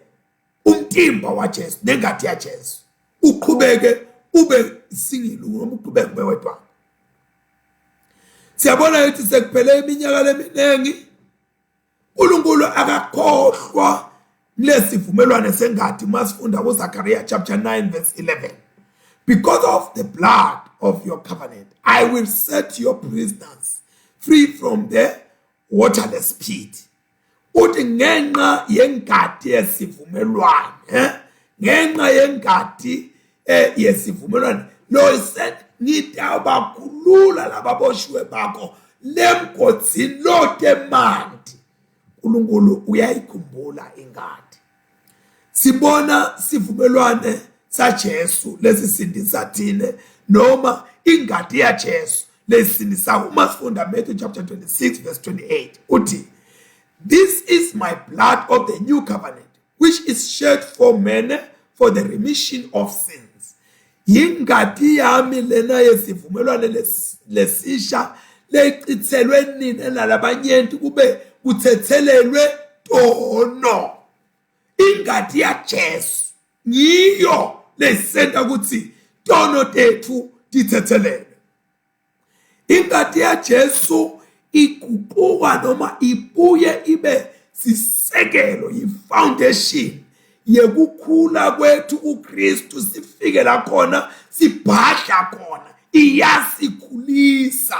S1: umtimba waJesu nengadi yaJesu uqhubeke ube singile noma uqhubeke ube wedwa. Siyabona ukuthi sekuphele iminyaka leminingi uNkulunkulu akakhohlwa lesivumelwano sengadi. Masifunda kuZakhariya chapter 9 verse 11. Because of the blood of your covenant, I will set your prisoners free from the waterless pit. Uthi ngenxa yengadi yesivumelwano, ngenxa yengadi yesivumelwano lo set ngithi abakhulula lababoshiwe bakho lemgodini lotemandi. uNkulunkulu uyayikhumbula ingadi. Sibona sivumelwane saJesu lesisindisa thine noma ingadi yaJesu lesisindisa. Uma sifunda Matthew chapter 26 verse 28 uthi, this is my blood of the new covenant which is shed for many for the remission of sins. Ingadi yami lena yesivumelwane lesisha lechithelwe nini nalabanyenti kube kuthethelelwe tono. Ingadi yaJesu ngiyo lesenta ukuthi tono tethu dithethelele. Ingadi yaJesu iguquka noma ibuye ibe sisekelo, yi-foundation yekukhula kwethu kuKristu, sifike la khona sibhadla khona, iyasikhulisa.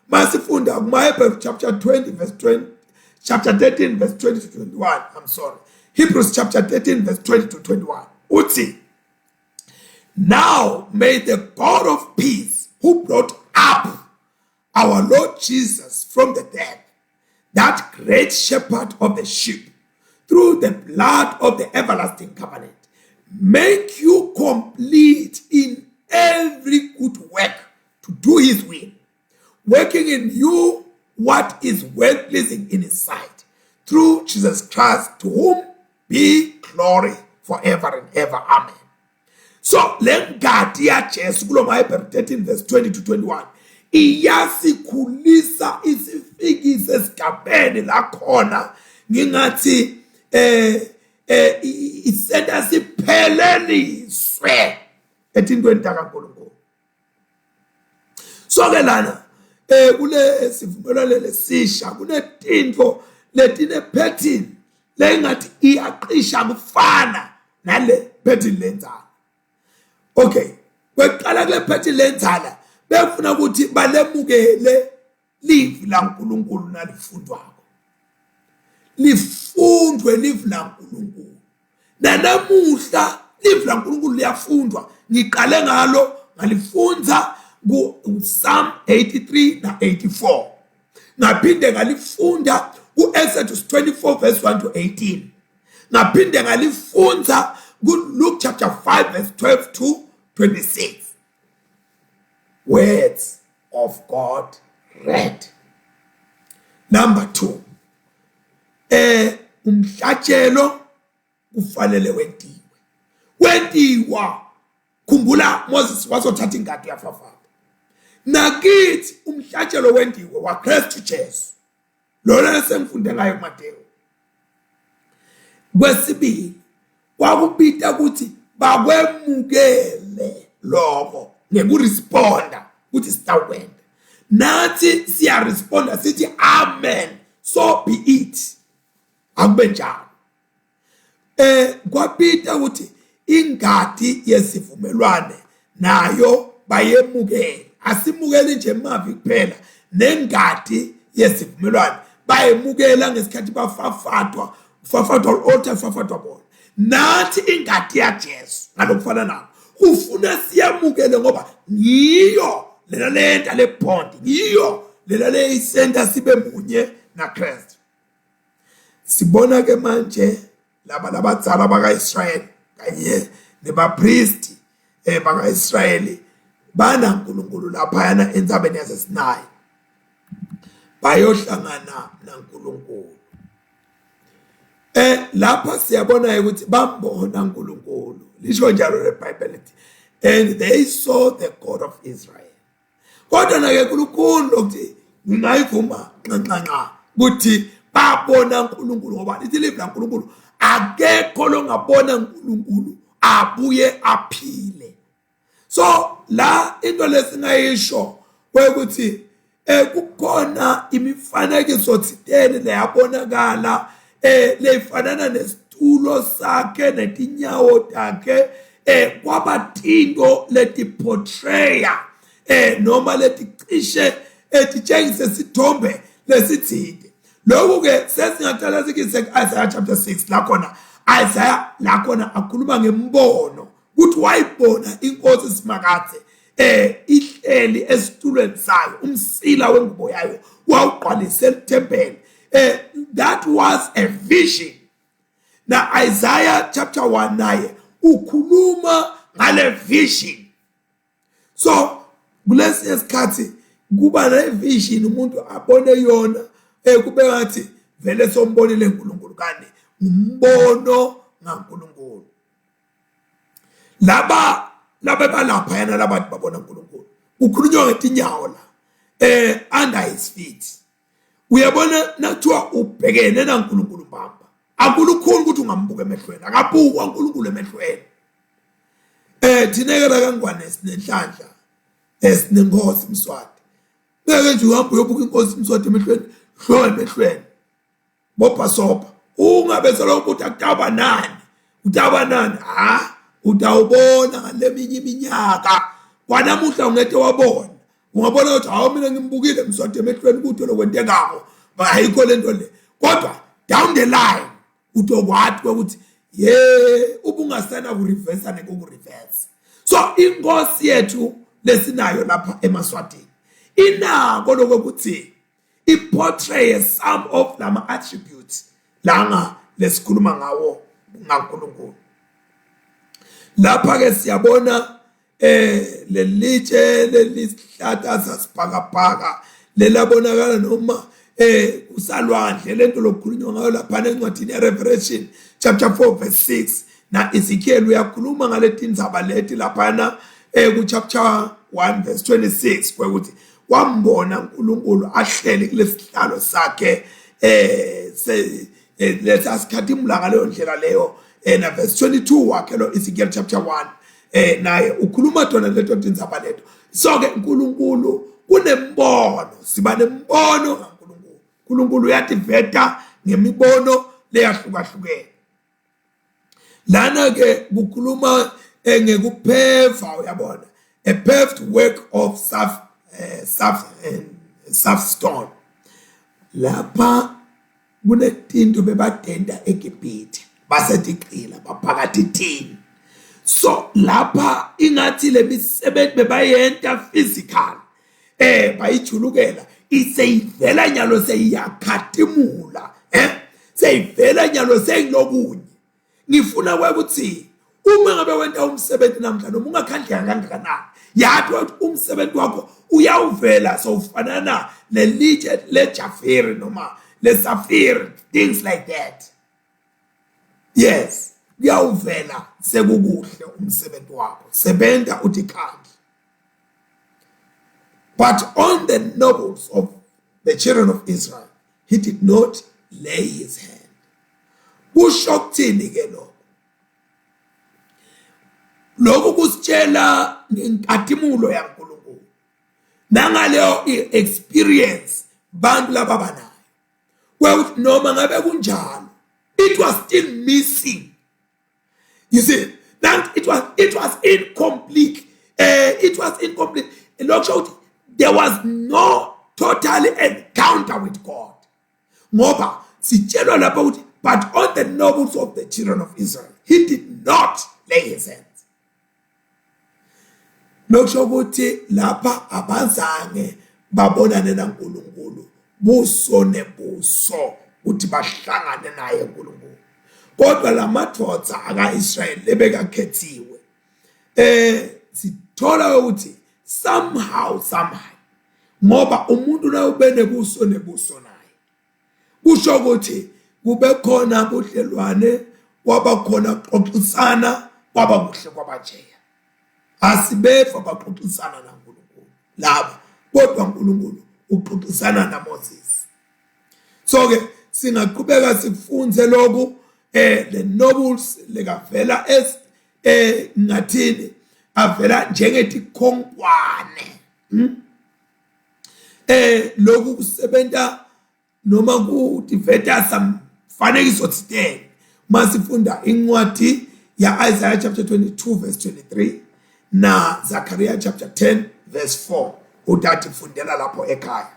S1: Masifunda kumaHebrew chapter 20 verse 20, chapter 13 verse 20 to 21. I'm sorry. Hebrews chapter 13 verse 20 to 21. Uthi, now may the God of peace, who brought up our Lord Jesus from the dead, that great shepherd of the sheep, through the blood of the everlasting covenant, make you complete in every good work to do his will, working in you what is well-pleasing in his sight, through Jesus Christ, to whom be glory forever and ever. Amen. So lengadi ya Jesu kulo Hebrew 13 verse 20 to 21 iyasikhulisa isifikise esigabeni la khona ngingathi isenta sipheleliswe etintweni kaNkulunkulu. So ke lana kule sivumelwano lesisha kunetinto letine pattern lengathi iyaqisha kufana nale pattern lenzala. Okay, kweqala kule pattern lenzala befuna ukuthi balemukele live la uNkulunkulu nalifundwako. Lifundwe live la uNkulunkulu. Nanamuhla live la uNkulunkulu liyafundwa. Ngiqale ngalo ngalifunza Psalm 83 na 84. Ngaphinde ngalifunda Exodus 24 verse 1 to 18. Ngaphinde ngalifunza Luke chapter 5 verse 12 to 26. Words of God read. Number 2. Umhlatshelo kufanele wentiwe. Wentiwa. Khumbula Moses wasothatha ingadi yafafaza. Nakithi umhlatshelo wentiwe wa Kristu Jesu. Lona sengifunde ngayo kuMateyu. Kwesibili kwakubita ukuthi bakwemukele lokho ngekuresponda ukuthi sitawenda. Nathi siya responda sithi amen, so be it. Akube njalo. Kwapita ukuthi ingadi yesivumelwane nayo bayemukele. Asimukele nje mavi kuphela, nengadi yesivumelwane bayemukela ngesikhathi bafafathwa altar fafathwa bona. Nathi ingadi ya Jesu ngalokufana nako ufuna siyamukele ngoba ngiyo lela lenta le bond, ngiyo lela le isenta sibe munye na Kristu. Sibona ke manje laba labadzala bakaIsrayeli kanye nebapristi bakaIsrayeli bana uNkulunkulu lapha yana entsabeni yaseSinayi bayohlangana naNkulunkulu. Lapha siyabona ukuthi bambona uNkulunkulu. Lisho njalo leBhayibheli lithi, and they saw the God of Israel. Kodwa na ke uNkulunkulu lokuthi ngingayivuma nqanqanqa ukuthi babona uNkulunkulu ngoba lithi live la uNkulunkulu akekho longabona uNkulunkulu abuye aphile. So la into lesingayisho ukuthi kukhona imifanekiso thitene leyabonakala lefanana nesitulo sakhe netinyawo takhe kwabatinto letiportraya noma leticishe etitshengise sithombe lesithinde. Lokhu ke sesingathala sikise Isaiah chapter 6 la khona Isaiah la khona akhuluma ngembono ukuthi wayibona inkosi simakathe ihleli esitulweni sayo, umsila wengubo yayo wawuqalise eThempeli. That was a vision. Now Isaiah chapter 1 naye ukhuluma ngale vision. So kulesinye isikhathi kuba le vision umuntu abone yona kube ngathi vele sombonile uNkulunkulu kanti umbono ngaNkulunkulu. Laba balapha yana labantu babona uNkulunkulu ukhulunywa ngetinyawo la under his feet. Uyabona nakuthiwa ubhekene naNkulunkulu bamba akulukhulu ukuthi ungambuka emehlweni, akabukwa uNkulunkulu emehlweni. Thina ke la kangwane sinenhlanhla esinenkosi Mswati. Ngeke nje uhambe uyobuka inkosi Mswati emehlweni, hlo emehlweni bopha sopha ungabezela ukuthi akutaba nani, utaba nani, utawubona ngaleminye iminyaka. Kwanamuhla ungeke wabona, ungabona ukuthi hawo mina ngimbukile Mswati emehlweni ukuthi lokwentekako ayikho lento le. Kodwa down the line utokwathi ukuthi ubungasena ku reverse ane ku reverse. So inkosi yethu lesinayo lapha eMaswatini inako lokuthi iportray some of lama attributes langa lesikhuluma ngawo ngaNkulunkulu. Lapha ke siyabona lelitshe lelihlata sasibhakabhaka lelabonakala noma usalwandle lento lokukhulunywa ngayo lapha encwadini yeRevelation chapter 4 verse 6 na Ezekiel uyakhuluma ngale tindzaba leti lapha ku chapter 1 verse 26 kwekuthi wambona uNkulunkulu ahleli kulesihlalo sakhe lesasikhathimula ngaleyo ndlela leyo na verse 22 wakhe lo Ezekiel chapter 1 naye ukhuluma tona leto tindzaba leto. So ke uNkulunkulu kunembono, siba nembono kaNkulunkulu. uNkulunkulu uyativeta ngemibono leyahlukahlukene. Lana ke kukhuluma ngekupheva uyabona, a paved work of soft stone. Lapha kunetinto bebatenda eGibhithe basetiqila baphakathi thini. So lapha ingathi lemisebenzi bebayenta physical bayijulukela iseyivela nyalo seyiyakhatimula seyivela nyalo seyilobunye. Ngifuna ukuthi uma ngabe wenta umsebenzi namhlanje noma ungakhandleka kangakanani yathi umsebenzi wakho uyawuvela sofanana lelitshe leJafiri noma lesafiri, things like that. Yes, uyawuvela sekukuhle umsebenzi wakho sebenza uthi khandla. But on the nobles of the children of Israel he did not lay his hand. Kusho kuthini ke lokho kusitshela ngenkathimulo yaNkulunkulu nangaleyo experience bantu laba banayo. Well, noma ngabe kunjalo, it was still missing. You see, that it was incomplete. It was incomplete. There was no total encounter with God. Ngoba sitshela lapha ukuthi but on the nobles of the children of Israel he did not lay his hands. Lokusho ukuthi lapha abazange babonane naNkulunkulu buso nebuso ukuthi bahlangane naye uNkulunkulu. Kodwa lamadodza akaIsrayeli lebekakhethiwe sithola ukuthi somehow ngoba umuntu la ubene buso nebuso naye kusho ukuthi kube khona budlelwane kwaba khona xoxisana kwaba kuhle kwabajeya. Asibefa baxoxisana naNkulunkulu laba kodwa uNkulunkulu uxoxisana naMoses. So ke singaqhubeka sifunze lokhu the nobles lekavela ngathini avela njengethi khonkwane lokhu kusebenza noma kutiveta samfanekiso thizeni masifunda incwadi ya Isaiah chapter 22 verse 23 na Zechariah chapter 10 verse 4 udathi fundela lapho ekhaya.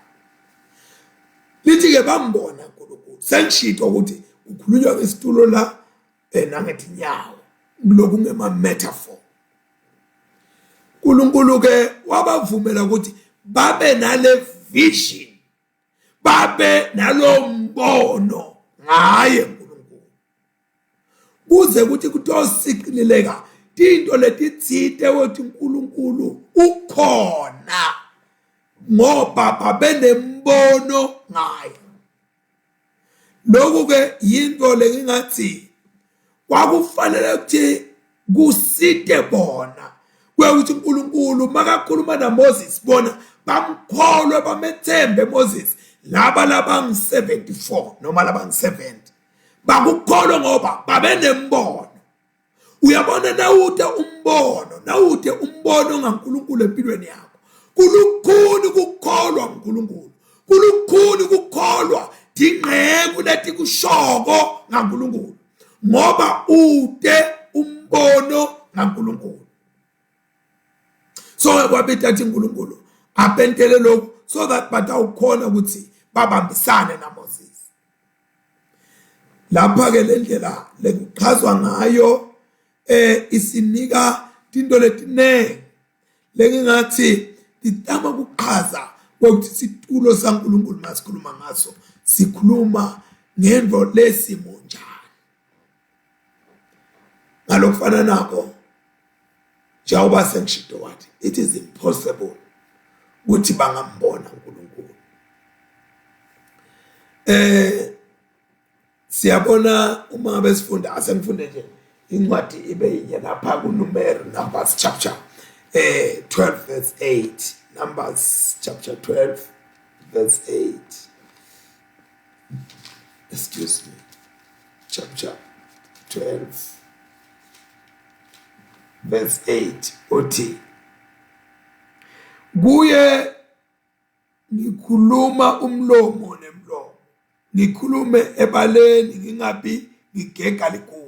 S1: Lithi ke bambona uNkulunkulu sengishito ukuthi kukhulunywa ngesitulo la nangethi nyawo lokhu ngema metaphor. uNkulunkulu ke wabavumela ukuthi babe nale vision, babe nalombono ngaye uNkulunkulu kuze ukuthi kutosiqilileka into letithite wothi uNkulunkulu ukhona ngoba babenembono ngaye. Lokhu ke into lengingathi kwakufanele ukuthi kusite bona kwekuthi uNkulunkulu makakhuluma naMoses bona bamkholwe bamethembe Moses laba ngi-74 noma laba ngi-70 bakukholwa ngoba babenembono. Uyabona nawude umbono ngaNkulunkulu empilweni yakho kulukhuni kukholwa uNkulunkulu, kulukhuni kukholwa dinqeku leti kushoko ngaNkulunkulu ngoba ude umbono ngaNkulunkulu. So kwabithathi uNkulunkulu apentele lokho so that batawukhona ukuthi babambisane naMoses. lapha ke lendlela lekuchazwa ngayo isinika into letinenge lengingathi litama ukuchaza ukuthi situlo saNkulunkulu masikhuluma ngaso sikhuluma ngemvo lesimo njani ngalokufana nakho njengoba sengishido wathi it is impossible ukuthi bangambona uNkulunkulu siyabona uma ngabe sifunda asengifunde nje incwadi ibe yinye lapha kuNumeri Numbers chapter 12 verse 8 Numbers chapter 12 verse 8 excuse me chapter 12 verse 8 uthi kuye ngikhuluma umlomo nemlomo ngikhulume ebaleni ngingabi ngigega likuma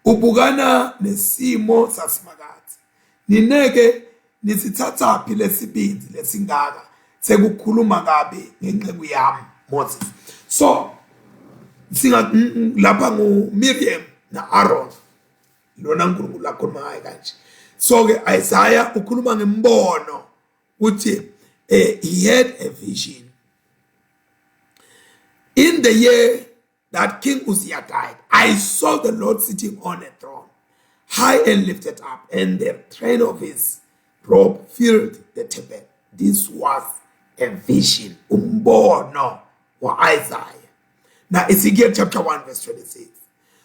S1: ubukana nesimo sasimakathi nineke nisithathaphi lesibinzi lesingaka sekukhuluma kabi ngenqebu yami Moses so singa lapha nguMiriam na Aaron lona uNkulunkulu lakhuluma ngaye kanje so ke Isaiah ukhuluma ngembono uthi he had a vision in the year that King Uzziah died. I saw the Lord sitting on a throne, high and lifted up, and the train of his robe filled the temple. This was a vision, umbono wa Isaiah. Now Ezekiel chapter 1 verse 26.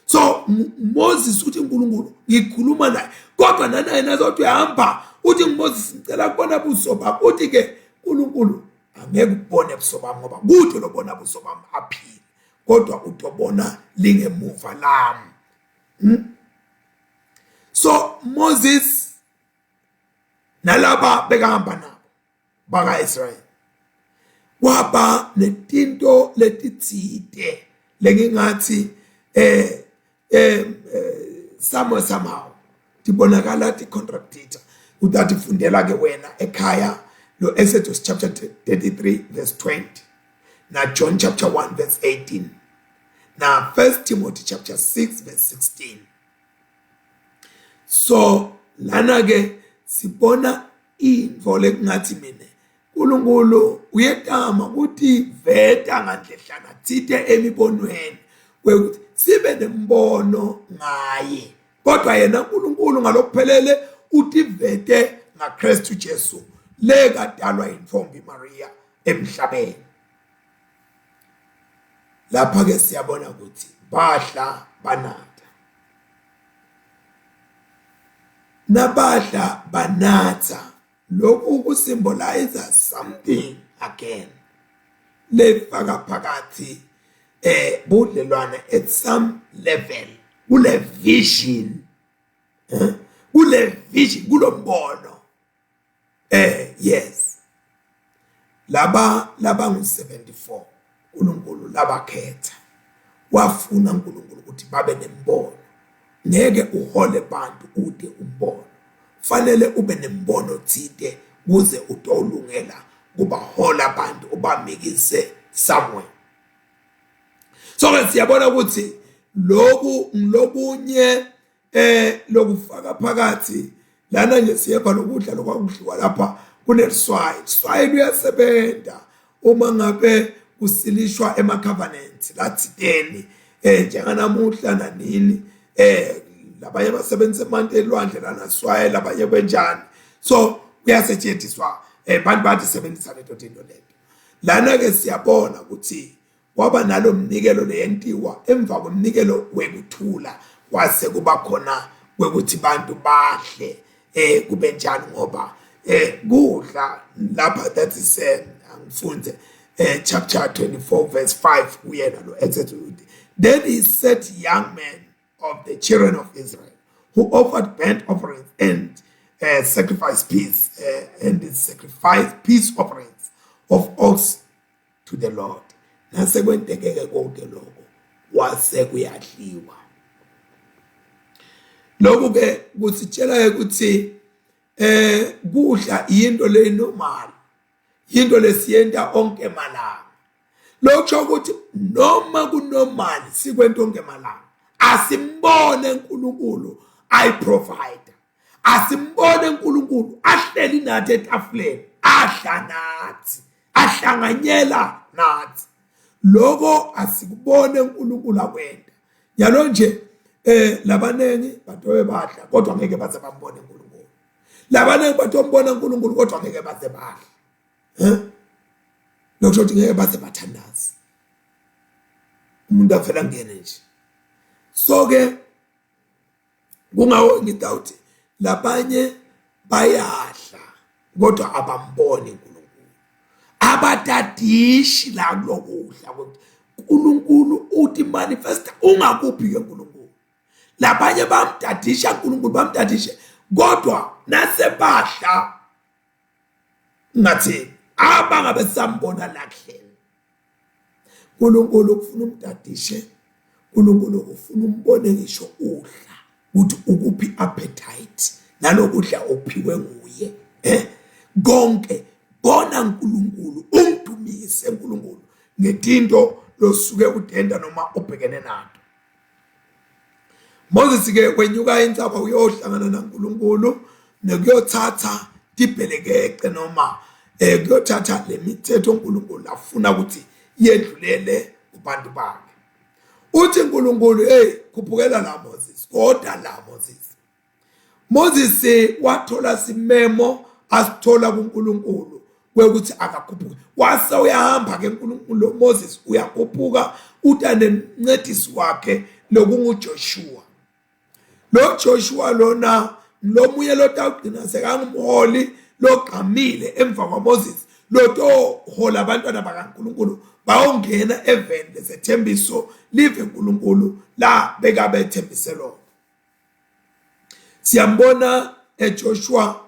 S1: So Moses uthi uNkulunkulu ngikhuluma naye kodwa nana yena zothi uhamba uthi Moses ngicela kubona buso bakho uthi ke uNkulunkulu angeke ubone buso bami ngoba kuthi lobona buso bami aphile kodwa utobona lingemuva lami so Moses nalaba bekahamba nabo baka Israel waba netinto letitsite lengingathi somehow tibonakala ti contradictor udathi fundela ke wena ekhaya lo Exodus chapter 33 verse 20 na John chapter 1 verse 18 na 1 Timothy chapter 6 verse 16 so lana ke sibona into lekungathi mina uNkulunkulu uyetama ukuthi veta ngandlehlana thithe emibonweni ukuthi sibe nembono ngaye kodwa yena uNkulunkulu ngalokuphelele uthi vete ngaKristu Jesu lekadalwa intombi Maria emhlabeni lapha ke siyabona ukuthi bahla banatha nabahla banatha lokhu kusymbolize something again lefaka phakathi budlelwane at some level kule vision kulombono yes laba ngu74 uNkulunkulu labakhetha wafuna uNkulunkulu ukuthi babe nembono ngeke uhole bantu ude umbono fanele ube nembono thide kuze utolungela kuba hola abantu ubamikise somewhere so siyabona ukuthi lokunye lokufaka phakathi lana nje siyepha lokudla lokwakudliwa lapha kuneswayi luyasebenza uma ngabe kusilishwa emacovenant lathiteni njenganamuhla nanini labanye basebenza emanti elwandle lanaswaye labanye benjani so kuyasetshenziswa bantu bathi sebenzisa lento lana ke siyabona ukuthi kwaba nalo mnikelo leyentiwa emva komnikelo wekuthula kwase kuba khona kwekuthi bantu bahle kube njani ngoba kudla lapha that is angifunde chapter 24 verse 5 uyena lo Exodus then he set young men of the children of Israel who offered burnt offerings and sacrifice peace offerings of ox to the Lord nasekwenteke konke lokho wase kuyadliwa lokho ke kusitshela ukuthi kudla into le normal into lesiyenda onke malanga lokho ukuthi noma kunomali sikwento ngemalanga asimbone uNkulunkulu ayiprovide, asimbone uNkulunkulu ahleli nathi etafuleni adla nathi ahlanganyela nathi. Lokho asikubone uNkulunkulu akwenda njalo nje. Labanengi bathobe badla kodwa ngeke baze bambone uNkulunkulu, labanengi bathombona uNkulunkulu kodwa ngeke baze badla. Lokho ukuthi ngeke baze bathandaze, umuntu avela ngene nje. So ke kungawo ngidawuthi labanye bayadla kodwa abamboni uNkulunkulu, abatadishi la kulokudla ukuthi uNkulunkulu uthi manifesta ungakuphi ke uNkulunkulu. Labanye bamdadisha uNkulunkulu, bamdadishe kodwa nasebadla ngathi abangabe sambona lakhela. uNkulunkulu ufuna umdadishe, uNkulunkulu ufuna umbone ngisho udla ukuthi ukuphi appetite nalokudla ophiwe nguye. Konke bona uNkulunkulu, umdumise uNkulunkulu ngetinto losuke udenda noma ubhekene nato. Moses ke kwenyuka insaba uyohlangana naNkulunkulu nekuyothatha dibhelekeke noma kuyothatha lemithetho uNkulunkulu afuna ukuthi yedlulele kubantu bakhe. Uthi uNkulunkulu khuphukela la Moses, kodwa la Moses wathola simemo asithola kuNkulunkulu kwekuthi akakhuphuke. Wase uyahamba ke uNkulunkulu Moses uyakhuphuka utane ncedisi wakhe lokunguJoshua. Lo Joshua lona lomuye lotawugcina sekangumholi loqhamile emva kwaMoses loto hola abantwana bakaNkulunkulu bawongena eveni lesethembiso live uNkulunkulu la bekabethembiselwa. Siyambona Joshua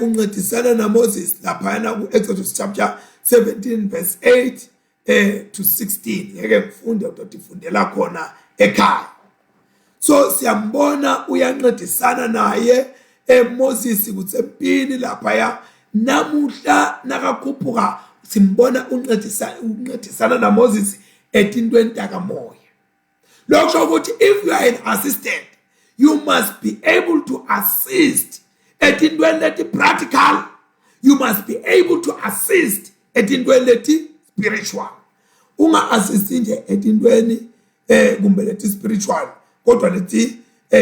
S1: uncedisana naMoses lapha ku-Exodus chapter 17 verse 8 to 16. Ngeke ngifunde utotifundela khona ekhaya. So siyambona uyancedisana naye Moses kutsempini lapha ya namuhla nakakhuphuka simbona uncedisana naMoses etintweni takamoya. Lokho ukuthi if you are an assistant, you must be able to assist etintweni leti practical, you must be able to assist etintweni leti spiritual. Unga assist nje etintweni kumbe leti spiritual kodwa leti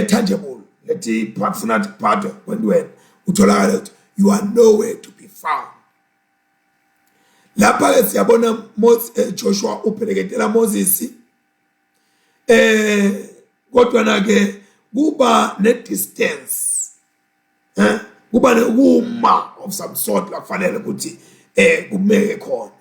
S1: tangible, leti personal part when utholakala ukuthi you are nowhere to be found. Lapha siyabona Joshua upheleketela Moses kodwa na ke kuba ne distance, kuba nekuma of some sort la kufanele ukuthi kumeke khona.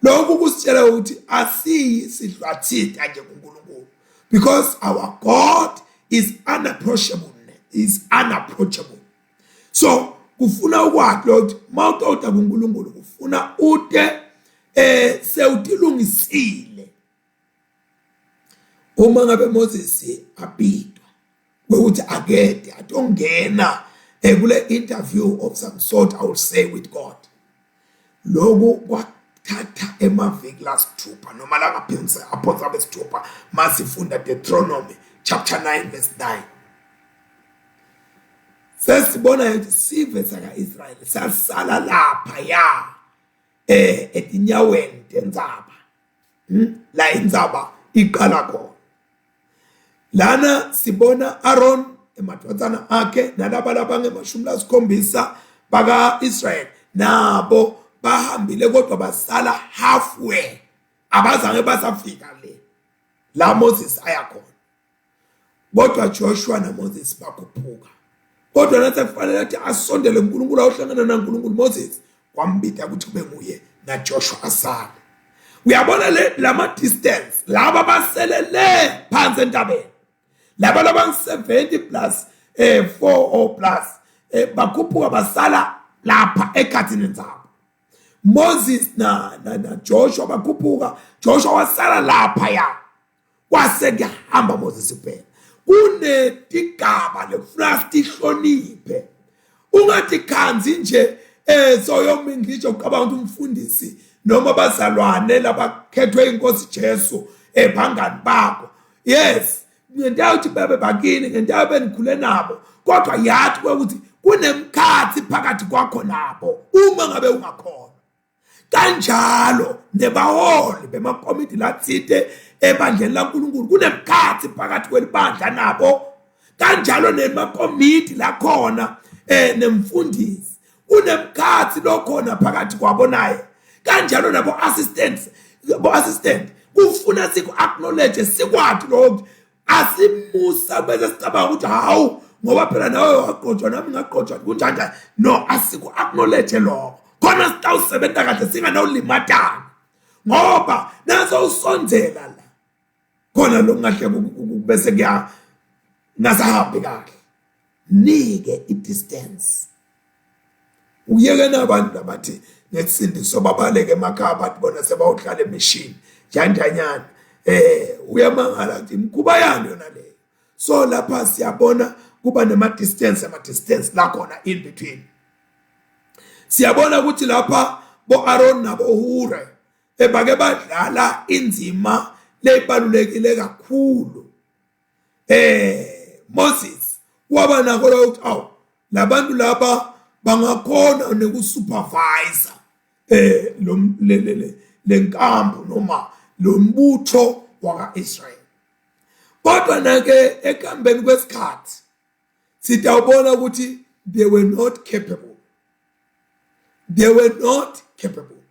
S1: Lokho kusitshela ukuthi asiyisidlathitha nje kuNkulunkulu, because our God is unapproachable, so kufuna ukwathi ukuthi mawuqoqa kuNkulunkulu kufuna ute sewutilungisile. Uma ngabe Moses abidwa ukuthi akede atongena kule interview of some sort, I will say, with God, lokho kwathatha emaviki lasithupha noma la ngaphansi aphosa besithupha masifunda Deuteronomy chapter 9 verse 9. Sesibona ukuthi sive saka-Israyeli sasala lapha ya etinyaweni tenzaba la inzaba iqala khona. Lana sibona Aaron emadodana akhe nalaba labangemashumi lasikhombisa baka-Israyeli nabo bahambile kodwa basala halfway, abazange basafika la Moses ayakhona. Kodwa Joshua na Moses bakhuphuka, kodwa nathi kufanele ukuthi asondele uNkulunkulu awuhlangana naNkulunkulu. Moses kwambita ukuthi kube nguye na Joshua asala. Uyabona lama distance laba baselele phansi entabeni, laba labangu 70 plus 4 or plus bakhuphuka basala lapha ekhathini nzaba. Moses na Joshua bakhuphuka, Joshua wasala lapha ya kwase kuhamba Moses kuphela. Kunetigaba lekufuna sihloniphe, ungathi khanzi nje soyominglisho ucabanga ukuthi umfundisi noma bazalwane labakhethwe inkosi Jesu ebangani bakho. Yes, ngendawo ukuthi bebe bakini, ngendawo benikhule nabo, kodwa yathi ukuthi kunemkhathi phakathi kwakho nabo uma ngabe ungakhona. Kanjalo nebaholi bemakomiti lathinte ebandleni laNkulunkulu kunemkhathi phakathi kwelibandla nabo. Kanjalo nemakomiti lakhona nemfundisi kunemkhathi lokhona phakathi kwabo naye. Kanjalo nabo assistant kufuna siku-acknowledge sikwathi lokho asimusa bese sicabanga ukuthi hawu ngoba phela nawe waqotshwa nami ngaqotshwa kunjani. No, asiku-acknowledge lokho khona sitawusebenza kahle singanawulimatana ngoba naso usondzela la khona lokungahle bese ngasahambi kahle. Nike i-distance. Uyeke nabantu abathi ngesindiso babaleke emakhaya bathi bona sebawuhlala emishini janjanyana. Uyamangala ukuthi imkhuba yani yona leyo. So lapha siyabona kuba nema-distance la khona in between. Siyabona ukuthi lapha bo-Aaron nabo-Huri bake badlala inzima lebalulekile kakhulu. Moses waba nakho ukuthi awu labantu laba bangakhona nekusupervise lenkampu noma lombutho waka-Israel. Kodwa nake ekambeni kwesikhathi sitawubona ukuthi they were not capable. They were not capable.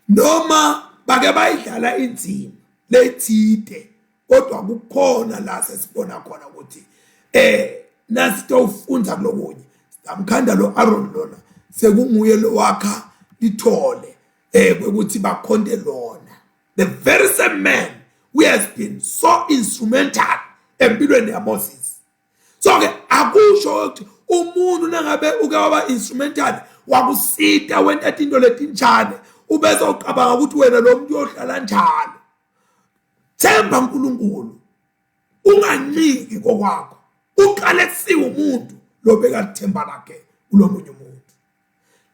S1: Noma bake bayidlala inzima lethide, kodwa kukhona la sesibona khona ukuthi nasitawufunda kulokunye amkhanda lo Aaron lona sekunguye lo wakha lithole kwekuthi bakhonde lona. The very same man who has been so instrumental empilweni yaMoses. So ke akusho ukuthi umuntu nangabe uke waba instrumental wakusita wenta into letinjane ubese uqabanga ukuthi wena lo muntu uyohlala njalo. Themba uNkulunkulu, unganciki kokwakho, uqale kusiwe umuntu lobeka lithemba lakhe kulomunye umuntu.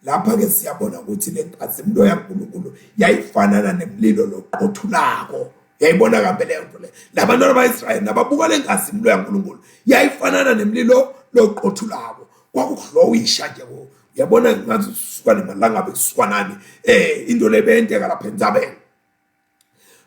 S1: Lapha ke siyabona ukuthi lenkazimulo yaNkulunkulu yayifanana nemlilo loqothulako. Yayibona kambe leyo nto le. Labantwana baIsrayeli nababuka lenkazimulo yaNkulunkulu yayifanana nemlilo loqothulako. Kwakudlowisha nje ko. Uyabona ngathi usuka nemalanga bekusukwanani into lebenteka lapha entsabeni.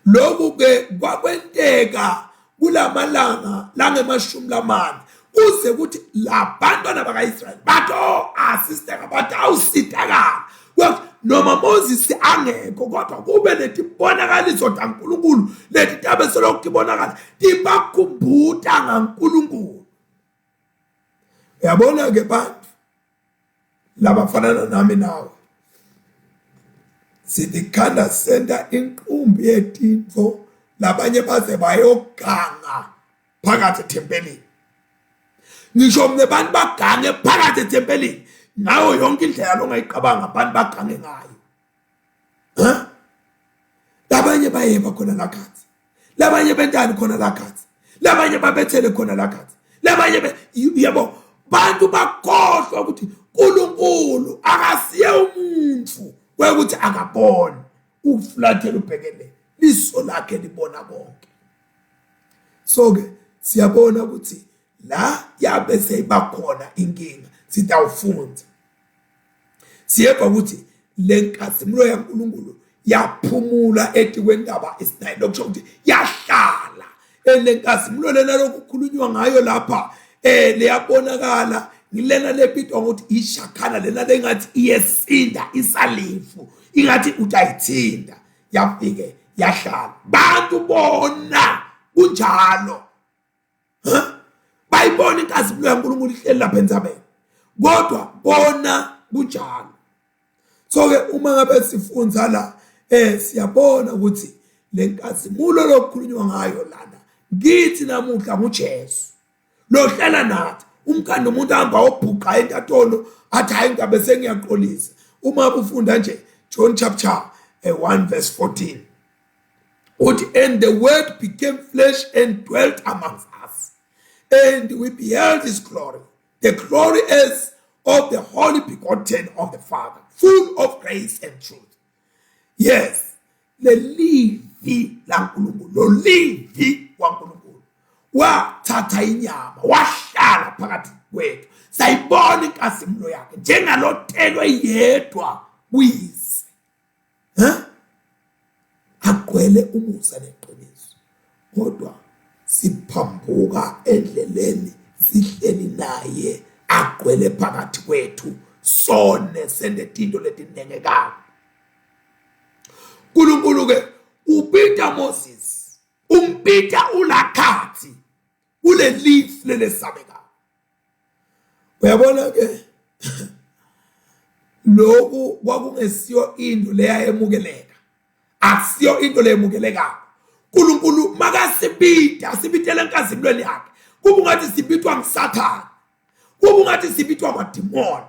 S1: Lokhu ke kwakwenteka kulamalanga langemashumi lamane kuze kuthi labantwana bakaIsrayeli batho asisteka bathi awusitakala kwathi noma Moses angekho kodwa kube letibonakaliso kaNkulunkulu leti tabe selokhu tibonakala tibakhumbuta ngaNkulunkulu. Uyabona ke bantu labafanana nami nawe sidikhanda senta inqumbi yetinto labanye baze bayoganga phakathi ethempelini. Ngisho nebantu bagange phakathi ethempelini nawo yonke indlela longayiqabanga abantu bagange ngayo. Labanye bayeba khona lakhathi, labanye bentani khona lakhathi, labanye babethele khona lakhathi, labanye yebo bantu bakhohlwa ukuthi uNkulunkulu akasiye umuntu kwekuthi akaboni uflathela ubhekele liso lakhe libona konke. So ke siyabona ukuthi la yabe seyibakhona inkinga sitawufunda. Siyeba ukuthi lenkazimulo yaNkulunkulu yaphumula etikwendaba eSinayi lokusho ukuthi yahlala lenkazimulo lena lokukhulunywa ngayo lapha leyabonakala ngilena lepitwa ukuthi ishakhala lena lengathi iyesinda isalifu ingathi utayithinda yafike yahlala bantu bona kunjalo. Bayibona inkazimulo yaNkulunkulu ihleli lapha entsabeni kodwa bona kunjalo. So ke uma ngabe sifunza la siyabona ukuthi lenkazimulo lokukhulunywa ngayo lana ngithi namuhla nguJesu lohlala nathi. Umkanda umuntu ahamba obhuqa entatolo athi hayi ngabe sengiyaxolisa. Uma ufunda nje John chapter 1 verse 14 uthi and the word became flesh and dwelt amongst us and we beheld his glory, the glory as of the holy begotten of the Father, full of grace and truth. Yes, le livi laNkulunkulu, lo livi waNkulunkulu wathatha inyama wahlala phakathi kwethu. Sayibona inkazimulo yakhe njengalotelwe yedwa kuyise. Agcwele umusa neqiniso. Kodwa siphambuka endleleni sihleli naye agcwele phakathi kwethu sone sendetinto letinengekayo. uNkulunkulu ke upita Moses, umpita ulakhathi kule lifu lelesabeka. Uyabona ke lokhu kwakungesiyo into leyayemukeleka, akusiyo into leyemukeleka. uNkulunkulu makasibita sibitele enkazimulweni yakhe kuba ungathi sibitwa nguSathane, kuba ungathi sibitwa kwadimoni,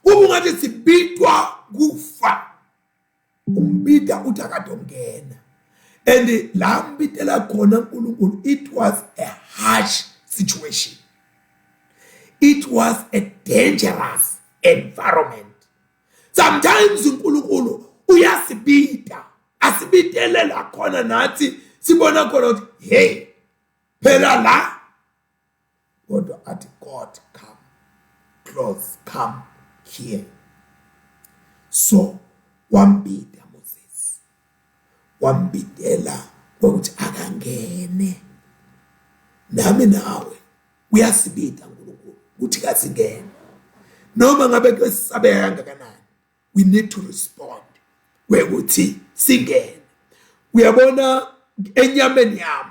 S1: kuba ungathi sibitwa kufa. Umbita uthi akadongena. And la mbitela khona uNkulunkulu, it was a harsh situation. It was a dangerous environment. Sometimes uNkulunkulu uyasibita, asibitele la khona nathi sibona khona ukuthi hey phela la, kodwa athi God come close, come here. So wambita Moses, wambitela ukuthi akangene. Nami nawe uyasibita uNkulunkulu ukuthi kasingene, noma ngabe kwesisabeka kangakanani, we need to respond wekuthi singene. Uyabona enyameni yami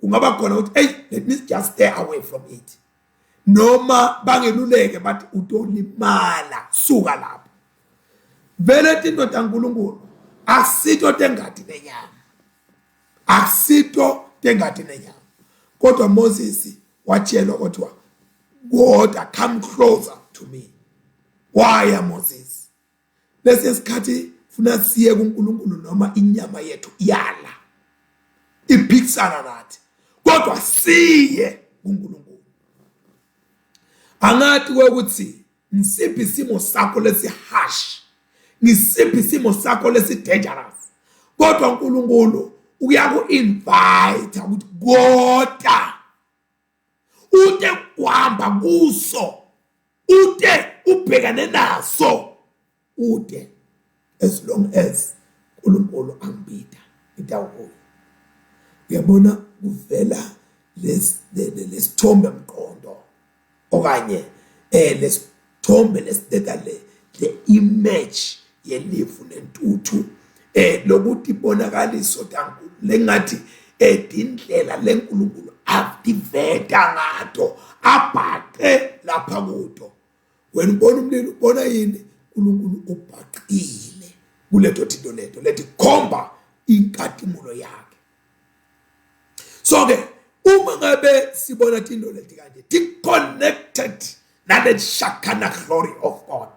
S1: kungaba khona ukuthi hey, let me just stay away from it, noma bangeluleke bathi utolimala, suka lapho. Vele tinto taNkulunkulu asito tengati nenyama, asito tengati nenyama. Kodwa Moses watshelwa kodwa God come closer to me. Why Moses? Lesikhathi funa siye kuNkulunkulu noma inyama yethu iyala iphikisana nathi, kodwa siye kuNkulunkulu. Angathi ukuthi ngisiphi isimo sakho lesiharsh, ngisiphi isimo sakho lesi-dangerous, kodwa uNkulunkulu uyaku-invite ukuthi kodwa ute kuhamba kuso, ute ubhekane naso, ute, as long as uNkulunkulu angibida itawu. Uyabona kuvela lesithombe mqondo okanye lesithombe lesiteka the image yelifu lentuthu lokuthi ibonakaliso taNkulunkulu lengathi indlela leNkulunkulu aktiveta ngato abhaqe lapha kudo. Wena ubona umlilo ubona yini? uNkulunkulu ubhaqile kuletho thinto letho lethi khomba inkathimulo yakhe. So ke uma ngabe sibona thinto lethi kanje ti-connected nale shakana glory of God,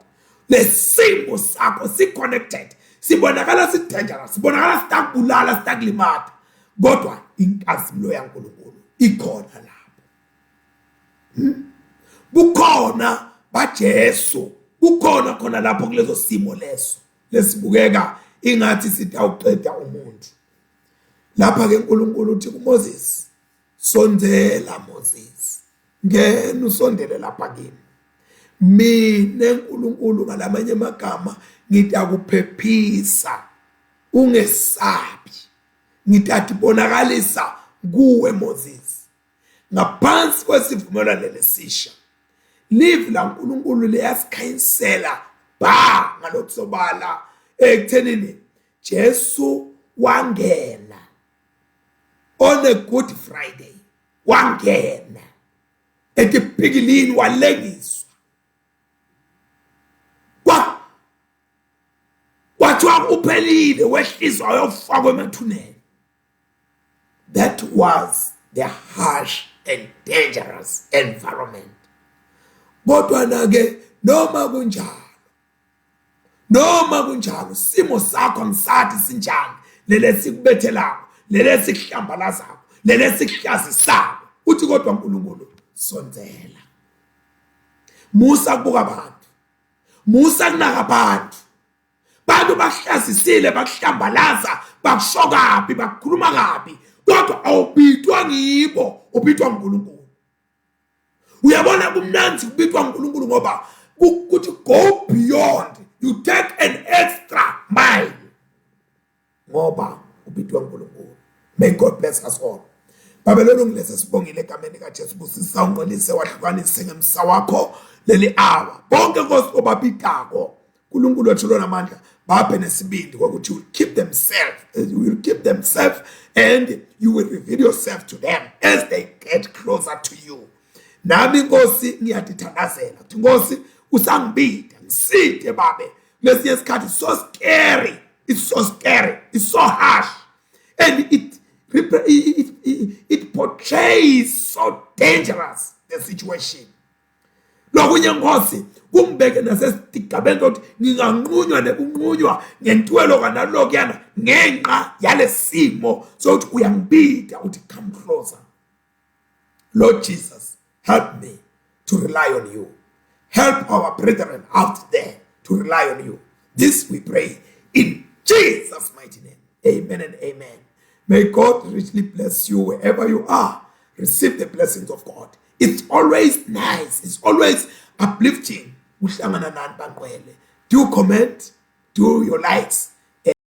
S1: lesimo sakho si-connected, sibonakala si-dangerous, sibonakala sitakubulala, sitakulimata, kodwa inkazimulo yaNkulunkulu ikhona lapho. Bukhona baJesu, bukhona khona lapho kulezo simo leso lesibukeka ingathi sitawuqeda umuntu. Lapha ke uNkulunkulu uthi kuMoses, sondela Moses, ngena usondele lapha kimi. Mina uNkulunkulu ngalamanye amagama ngitakuphephisa, ungesabi, ngitatibonakalisa kuwe Moses. Ngaphansi kwesivumelwano lesisha, live la uNkulunkulu leyasikhansela ba ngalokusobala ekuthenini Jesu wangena on a Good Friday, wangena etipikilini walengiswa wathiwa uphelile wehlizwa yofakwa emathuneni. That was the harsh and dangerous environment. Kodwa nake noma kunjalo simo sakho ngisathi sinjani, lele sikubethelako, lele sikuhlambalazayo, lele sikuhlazisako, uthi kodwa uNkulunkulu sondela. Musa kubuka abantu, Musa kunaka abantu, bantu bahlazisile bakuhlambalaza bakushokapi bakukhuluma kabi kodwa awubitwa ngibo ubitwa nguNkulunkulu. Uyabona kumnanzi ubitwa nguNkulunkulu ngoba ukuthi go beyond, you take an extra mile ngoba ubitwa nguNkulunkulu. May God bless us all. Babelelo ngilese sibongile egameni kaJesu, busisa ungqolise wahlukanise ngemsa wakho leli hour. Bonke Nkosi obabitako uNkulunkulu wethu lonamandla babe nesibindi ukuthi you will keep themselves and you will reveal yourself to them as they get closer to you. Nami Nkosi ngiyadithandazela ukuthi Nkosi usangibida ngiside babe lesinye isikhathi so scary, it's so harsh, and it portrays so dangerous the situation. Lokunye Nkosi kumbeke nasesitigabeni ukuthi nginganqunywa nekunqunywa ngentwelo kanalokuyana ngenxa yalesimo sokuthi uyangibida uthi come closer. Lord Jesus, help me to rely on you. Help our brethren out there to rely on you. This we pray in Jesus' mighty name. Amen and amen. May God richly bless you wherever you are. Receive the blessings of God. It's always nice. It's always uplifting. Do comment, do your likes.